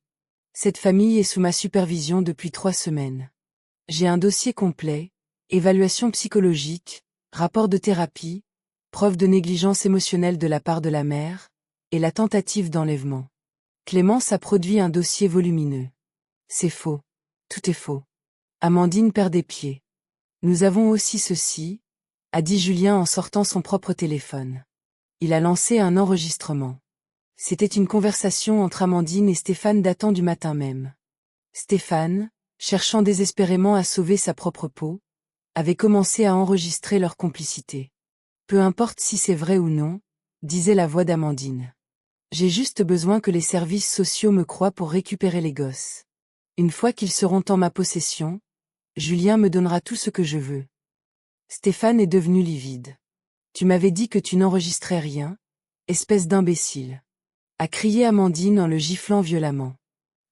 Cette famille est sous ma supervision depuis 3 semaines. J'ai un dossier complet, évaluation psychologique, rapport de thérapie, preuve de négligence émotionnelle de la part de la mère, et la tentative d'enlèvement. Clémence a produit un dossier volumineux. C'est faux. Tout est faux. Amandine perd des pieds. Nous avons aussi ceci, a dit Julien en sortant son propre téléphone. Il a lancé un enregistrement. C'était une conversation entre Amandine et Stéphane datant du matin même. Stéphane, cherchant désespérément à sauver sa propre peau, avait commencé à enregistrer leur complicité. Peu importe si c'est vrai ou non, disait la voix d'Amandine. J'ai juste besoin que les services sociaux me croient pour récupérer les gosses. Une fois qu'ils seront en ma possession, Julien me donnera tout ce que je veux. Stéphane est devenu livide. Tu m'avais dit que tu n'enregistrais rien, espèce d'imbécile. A crié Amandine en le giflant violemment.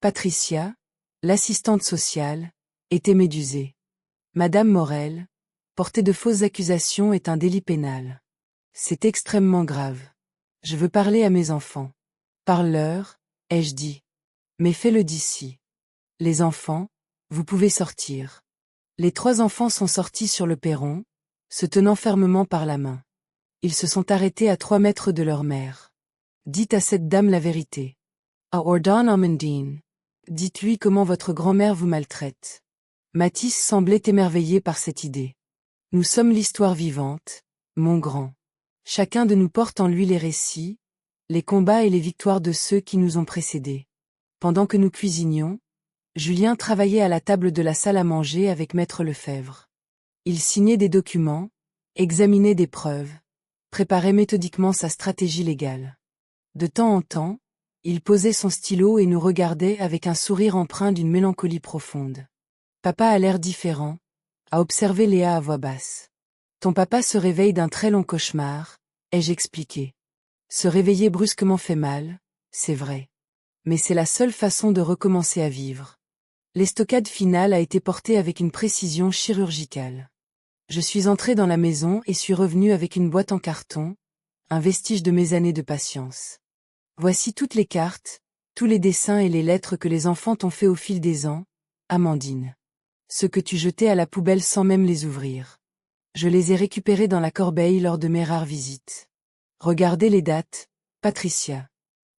Patricia, l'assistante sociale, était médusée. Madame Morel, porter de fausses accusations est un délit pénal. C'est extrêmement grave. Je veux parler à mes enfants. Parle-leur, ai-je dit. Mais fais-le d'ici. Les enfants, vous pouvez sortir. Les 3 enfants sont sortis sur le perron, se tenant fermement par la main. Ils se sont arrêtés à 3 mètres de leur mère. Dites à cette dame la vérité. À Ordon Amandine. Dites-lui comment votre grand-mère vous maltraite. Mathis semblait émerveillé par cette idée. Nous sommes l'histoire vivante, mon grand. Chacun de nous porte en lui les récits, les combats et les victoires de ceux qui nous ont précédés. Pendant que nous cuisinions, Julien travaillait à la table de la salle à manger avec Maître Lefebvre. Il signait des documents, examinait des preuves, préparait méthodiquement sa stratégie légale. De temps en temps, il posait son stylo et nous regardait avec un sourire empreint d'une mélancolie profonde. Papa a l'air différent, a observé Léa à voix basse. Ton papa se réveille d'un très long cauchemar, ai-je expliqué. Se réveiller brusquement fait mal, c'est vrai. Mais c'est la seule façon de recommencer à vivre. L'estocade finale a été portée avec une précision chirurgicale. Je suis entré dans la maison et suis revenu avec une boîte en carton, un vestige de mes années de patience. Voici toutes les cartes, tous les dessins et les lettres que les enfants t'ont fait au fil des ans, Amandine. Ceux que tu jetais à la poubelle sans même les ouvrir. Je les ai récupérés dans la corbeille lors de mes rares visites. Regardez les dates, Patricia.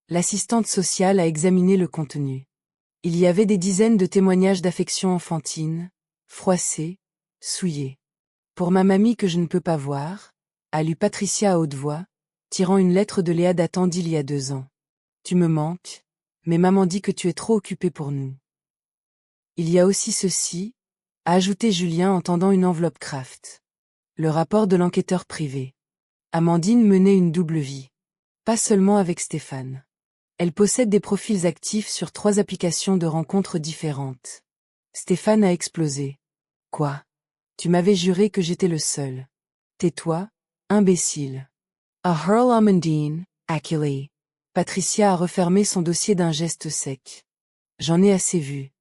L'assistante sociale a examiné le contenu. Il y avait des dizaines de témoignages d'affection enfantine, froissés, souillés. Pour ma mamie que je ne peux pas voir, a lu Patricia à haute voix, tirant une lettre de Léa datant d'il y a 2 ans. Tu me manques, mais maman dit que tu es trop occupée pour nous. Il y a aussi ceci, a ajouté Julien en tendant une enveloppe Kraft. Le rapport de l'enquêteur privé. Amandine menait une double vie. Pas seulement avec Stéphane. Elle possède des profils actifs sur 3 applications de rencontres différentes. Stéphane a explosé. Quoi? Tu m'avais juré que j'étais le seul. Tais-toi, imbécile. À Hurl Amandine, acculé. Patricia a refermé son dossier d'un geste sec. J'en ai assez vu.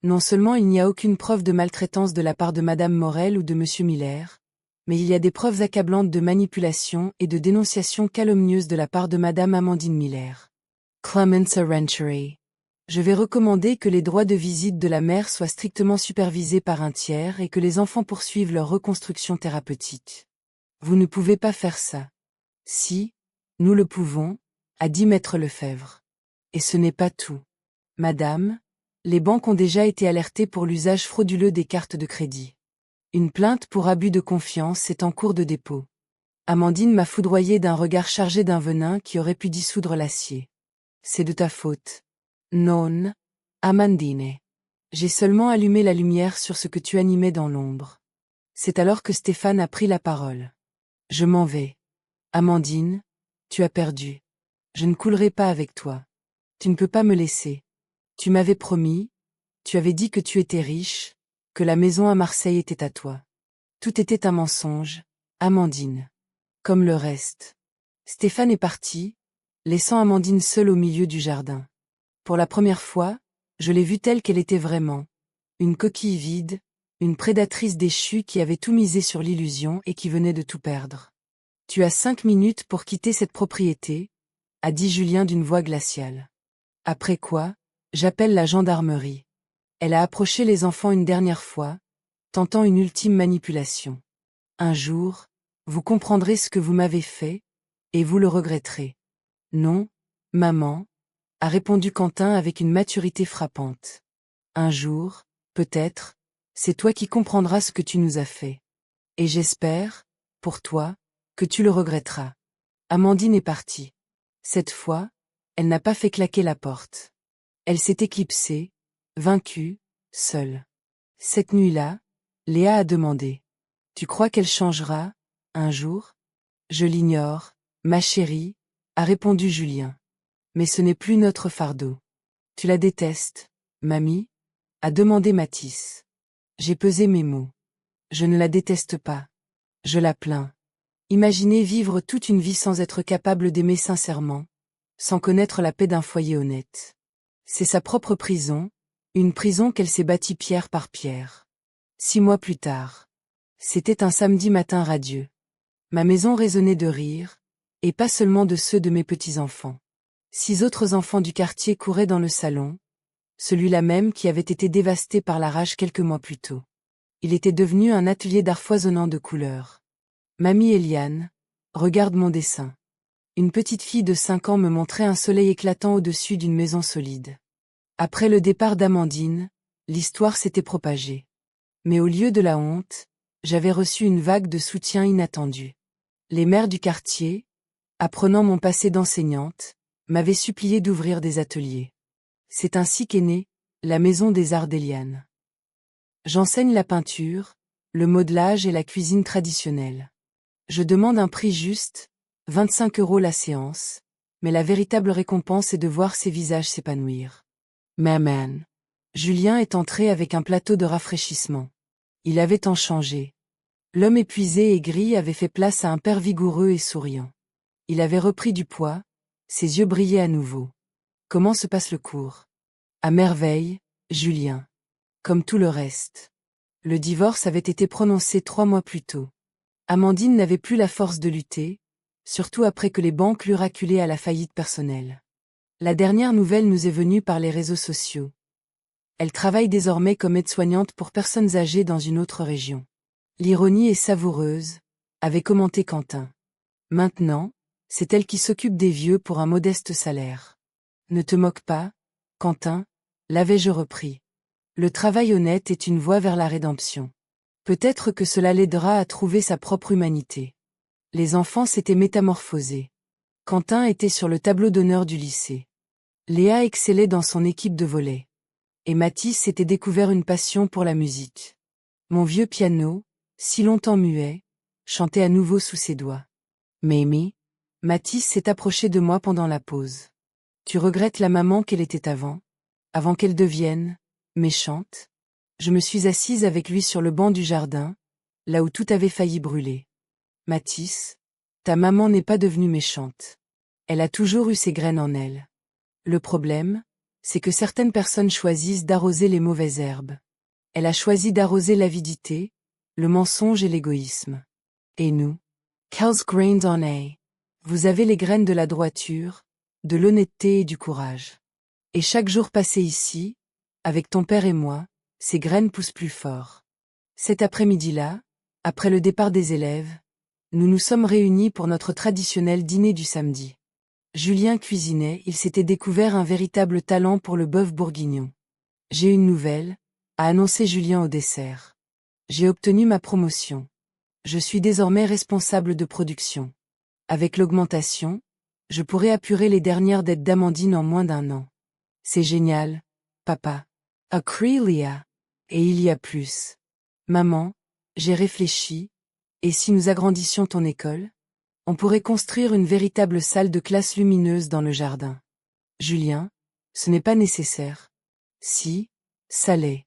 Non seulement il n'y a aucune preuve de maltraitance de la part de Madame Morel ou de Monsieur Miller, mais il y a des preuves accablantes de manipulation et de dénonciation calomnieuse de la part de Madame Amandine Miller. Clemenza Ranchery. Je vais recommander que les droits de visite de la mère soient strictement supervisés par un tiers et que les enfants poursuivent leur reconstruction thérapeutique. Vous ne pouvez pas faire ça. Si, nous le pouvons, a dit Maître Lefebvre. Et ce n'est pas tout. Madame, Les banques ont déjà été alertées pour l'usage frauduleux des cartes de crédit. Une plainte pour abus de confiance est en cours de dépôt. Amandine m'a foudroyé d'un regard chargé d'un venin qui aurait pu dissoudre l'acier. C'est de ta faute. Non, Amandine. J'ai seulement allumé la lumière sur ce que tu animais dans l'ombre. C'est alors que Stéphane a pris la parole. Je m'en vais. Amandine, tu as perdu. Je ne coulerai pas avec toi. Tu ne peux pas me laisser. Tu m'avais promis, tu avais dit que tu étais riche, que la maison à Marseille était à toi. Tout était un mensonge, Amandine. Comme le reste. Stéphane est parti, laissant Amandine seule au milieu du jardin. Pour la première fois, je l'ai vue telle qu'elle était vraiment. Une coquille vide, une prédatrice déchue qui avait tout misé sur l'illusion et qui venait de tout perdre. Tu as 5 minutes pour quitter cette propriété, a dit Julien d'une voix glaciale. Après quoi, j'appelle la gendarmerie. Elle a approché les enfants une dernière fois, tentant une ultime manipulation. Un jour, vous comprendrez ce que vous m'avez fait, et vous le regretterez. Non, maman, a répondu Quentin avec une maturité frappante. Un jour, peut-être, c'est toi qui comprendras ce que tu nous as fait. Et j'espère, pour toi, que tu le regretteras. Amandine est partie. Cette fois, elle n'a pas fait claquer la porte. Elle s'est éclipsée, vaincue, seule. Cette nuit-là, Léa a demandé. Tu crois qu'elle changera, un jour? Je l'ignore, ma chérie, a répondu Julien. Mais ce n'est plus notre fardeau. Tu la détestes, mamie? A demandé Mathis. J'ai pesé mes mots. Je ne la déteste pas. Je la plains. Imaginez vivre toute une vie sans être capable d'aimer sincèrement, sans connaître la paix d'un foyer honnête. C'est sa propre prison, une prison qu'elle s'est bâtie pierre par pierre. 6 mois plus tard. C'était un samedi matin radieux. Ma maison résonnait de rire, et pas seulement de ceux de mes petits-enfants. 6 autres enfants du quartier couraient dans le salon, celui-là même qui avait été dévasté par la rage quelques mois plus tôt. Il était devenu un atelier d'art foisonnant de couleurs. Mamie Eliane, regarde mon dessin. Une petite fille de 5 ans me montrait un soleil éclatant au-dessus d'une maison solide. Après le départ d'Amandine, l'histoire s'était propagée. Mais au lieu de la honte, j'avais reçu une vague de soutien inattendu. Les mères du quartier, apprenant mon passé d'enseignante, m'avaient supplié d'ouvrir des ateliers. C'est ainsi qu'est née la Maison des Arts d'Eliane. J'enseigne la peinture, le modelage et la cuisine traditionnelle. Je demande un prix juste, 25 € la séance, mais la véritable récompense est de voir ces visages s'épanouir. Maman. Julien est entré avec un plateau de rafraîchissement. Il avait tant changé. L'homme épuisé et gris avait fait place à un père vigoureux et souriant. Il avait repris du poids, ses yeux brillaient à nouveau. Comment se passe le cours? À merveille, Julien. Comme tout le reste. Le divorce avait été prononcé 3 mois plus tôt. Amandine n'avait plus la force de lutter, surtout après que les banques l'eurent acculée à la faillite personnelle. La dernière nouvelle nous est venue par les réseaux sociaux. Elle travaille désormais comme aide-soignante pour personnes âgées dans une autre région. L'ironie est savoureuse, avait commenté Quentin. Maintenant, c'est elle qui s'occupe des vieux pour un modeste salaire. Ne te moque pas, Quentin, l'avais-je repris. Le travail honnête est une voie vers la rédemption. Peut-être que cela l'aidera à trouver sa propre humanité. Les enfants s'étaient métamorphosés. Quentin était sur le tableau d'honneur du lycée. Léa excellait dans son équipe de volley. Et Mathis s'était découvert une passion pour la musique. Mon vieux piano, si longtemps muet, chantait à nouveau sous ses doigts. Mamie, Mathis s'est approché de moi pendant la pause. Tu regrettes la maman qu'elle était avant qu'elle devienne méchante? Je me suis assise avec lui sur le banc du jardin, là où tout avait failli brûler. Mathis, ta maman n'est pas devenue méchante. Elle a toujours eu ses graines en elle. Le problème, c'est que certaines personnes choisissent d'arroser les mauvaises herbes. Elle a choisi d'arroser l'avidité, le mensonge et l'égoïsme. Et nous? Kels grains on a. Vous avez les graines de la droiture, de l'honnêteté et du courage. Et chaque jour passé ici, avec ton père et moi, ces graines poussent plus fort. Cet après-midi-là, après le départ des élèves, nous nous sommes réunis pour notre traditionnel dîner du samedi. Julien cuisinait, il s'était découvert un véritable talent pour le bœuf bourguignon. J'ai une nouvelle, a annoncé Julien au dessert. J'ai obtenu ma promotion. Je suis désormais responsable de production. Avec l'augmentation, je pourrai apurer les dernières dettes d'Amandine en moins d'1 an. C'est génial, papa. A crie Leah. Et il y a plus. Maman, j'ai réfléchi, et si nous agrandissions ton école? On pourrait construire une véritable salle de classe lumineuse dans le jardin. Julien, ce n'est pas nécessaire. Si, ça l'est.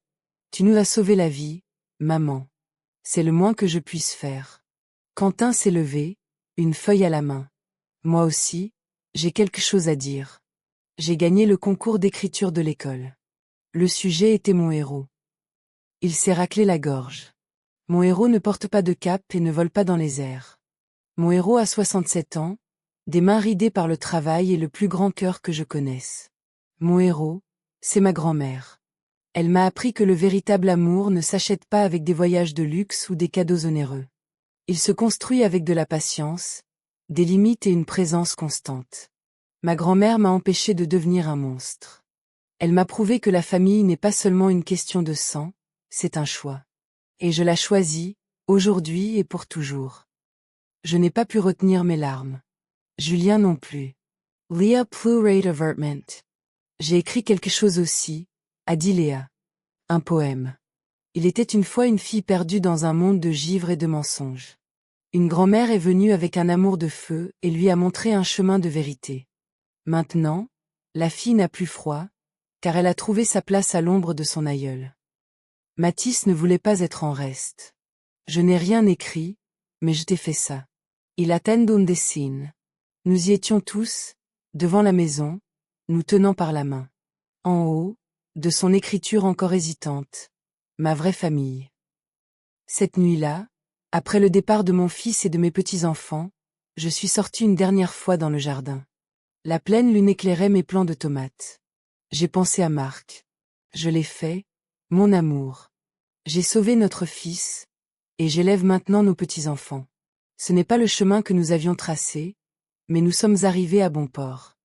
Tu nous as sauvé la vie, maman. C'est le moins que je puisse faire. Quentin s'est levé, une feuille à la main. Moi aussi, j'ai quelque chose à dire. J'ai gagné le concours d'écriture de l'école. Le sujet était mon héros. Il s'est raclé la gorge. Mon héros ne porte pas de cape et ne vole pas dans les airs. Mon héros a 67 ans, des mains ridées par le travail et le plus grand cœur que je connaisse. Mon héros, c'est ma grand-mère. Elle m'a appris que le véritable amour ne s'achète pas avec des voyages de luxe ou des cadeaux onéreux. Il se construit avec de la patience, des limites et une présence constante. Ma grand-mère m'a empêché de devenir un monstre. Elle m'a prouvé que la famille n'est pas seulement une question de sang, c'est un choix. Et je la choisis, aujourd'hui et pour toujours. Je n'ai pas pu retenir mes larmes. Julien non plus. Leah pleurait avertement. J'ai écrit quelque chose aussi, a dit Léa. Un poème. Il était une fois une fille perdue dans un monde de givre et de mensonges. Une grand-mère est venue avec un amour de feu et lui a montré un chemin de vérité. Maintenant, la fille n'a plus froid, car elle a trouvé sa place à l'ombre de son aïeul. Mathis ne voulait pas être en reste. Je n'ai rien écrit, mais je t'ai fait ça. Il attend un dessin. Nous y étions tous, devant la maison, nous tenant par la main. En haut, de son écriture encore hésitante, ma vraie famille. Cette nuit-là, après le départ de mon fils et de mes petits-enfants, je suis sortie une dernière fois dans le jardin. La pleine lune éclairait mes plants de tomates. J'ai pensé à Marc. Je l'ai fait, mon amour. J'ai sauvé notre fils, et j'élève maintenant nos petits-enfants. Ce n'est pas le chemin que nous avions tracé, mais nous sommes arrivés à bon port.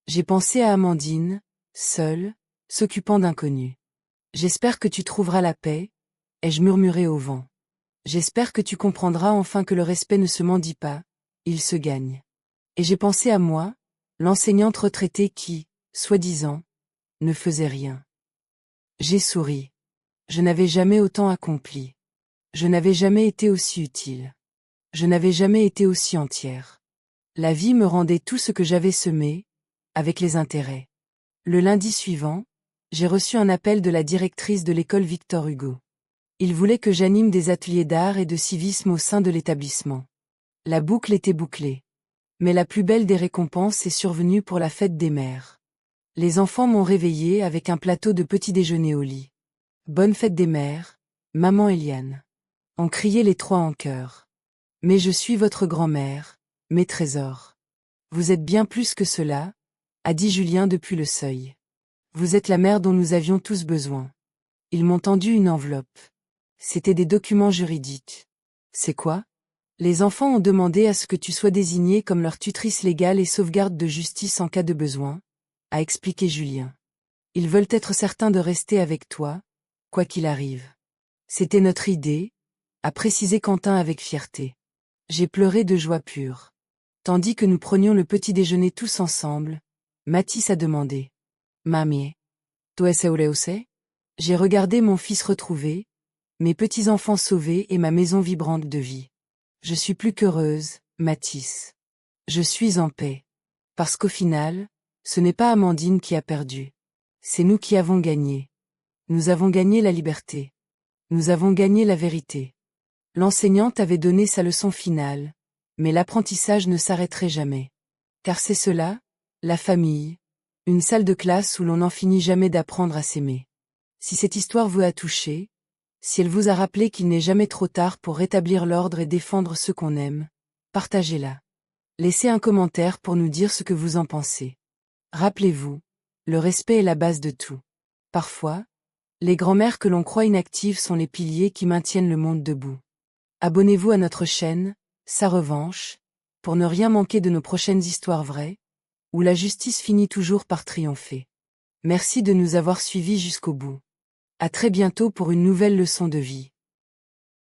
J'ai pensé à Amandine, seule, s'occupant d'inconnus. J'espère que tu trouveras la paix, ai-je murmuré au vent. J'espère que tu comprendras enfin que le respect ne se mendie pas, il se gagne. Et j'ai pensé à moi, l'enseignante retraitée qui, soi-disant, ne faisait rien. J'ai souri. Je n'avais jamais autant accompli. Je n'avais jamais été aussi utile. Je n'avais jamais été aussi entière. La vie me rendait tout ce que j'avais semé, avec les intérêts. Le lundi suivant, j'ai reçu un appel de la directrice de l'école Victor Hugo. Il voulait que j'anime des ateliers d'art et de civisme au sein de l'établissement. La boucle était bouclée. Mais la plus belle des récompenses est survenue pour la fête des mères. Les enfants m'ont réveillée avec un plateau de petit déjeuner au lit. Bonne fête des mères, maman Eliane. On criait les trois en chœur. Mais je suis votre grand-mère, mes trésors. Vous êtes bien plus que cela, a dit Julien depuis le seuil. Vous êtes la mère dont nous avions tous besoin. Ils m'ont tendu une enveloppe. C'était des documents juridiques. C'est quoi? Les enfants ont demandé à ce que tu sois désignée comme leur tutrice légale et sauvegarde de justice en cas de besoin, a expliqué Julien. Ils veulent être certains de rester avec toi, quoi qu'il arrive. C'était notre idée, a précisé Quentin avec fierté. J'ai pleuré de joie pure. Tandis que nous prenions le petit déjeuner tous ensemble, Mathis a demandé. Mamie, tu es heureuse? J'ai regardé mon fils retrouvé, mes petits-enfants sauvés et ma maison vibrante de vie. Je suis plus qu'heureuse, Mathis. Je suis en paix. Parce qu'au final, ce n'est pas Amandine qui a perdu. C'est nous qui avons gagné. Nous avons gagné la liberté. Nous avons gagné la vérité. L'enseignante avait donné sa leçon finale, mais l'apprentissage ne s'arrêterait jamais. Car c'est cela, la famille, une salle de classe où l'on n'en finit jamais d'apprendre à s'aimer. Si cette histoire vous a touché, si elle vous a rappelé qu'il n'est jamais trop tard pour rétablir l'ordre et défendre ceux qu'on aime, partagez-la. Laissez un commentaire pour nous dire ce que vous en pensez. Rappelez-vous, le respect est la base de tout. Parfois, les grands-mères que l'on croit inactives sont les piliers qui maintiennent le monde debout. Abonnez-vous à notre chaîne, Sa Revanche, pour ne rien manquer de nos prochaines histoires vraies, où la justice finit toujours par triompher. Merci de nous avoir suivis jusqu'au bout. À très bientôt pour une nouvelle leçon de vie.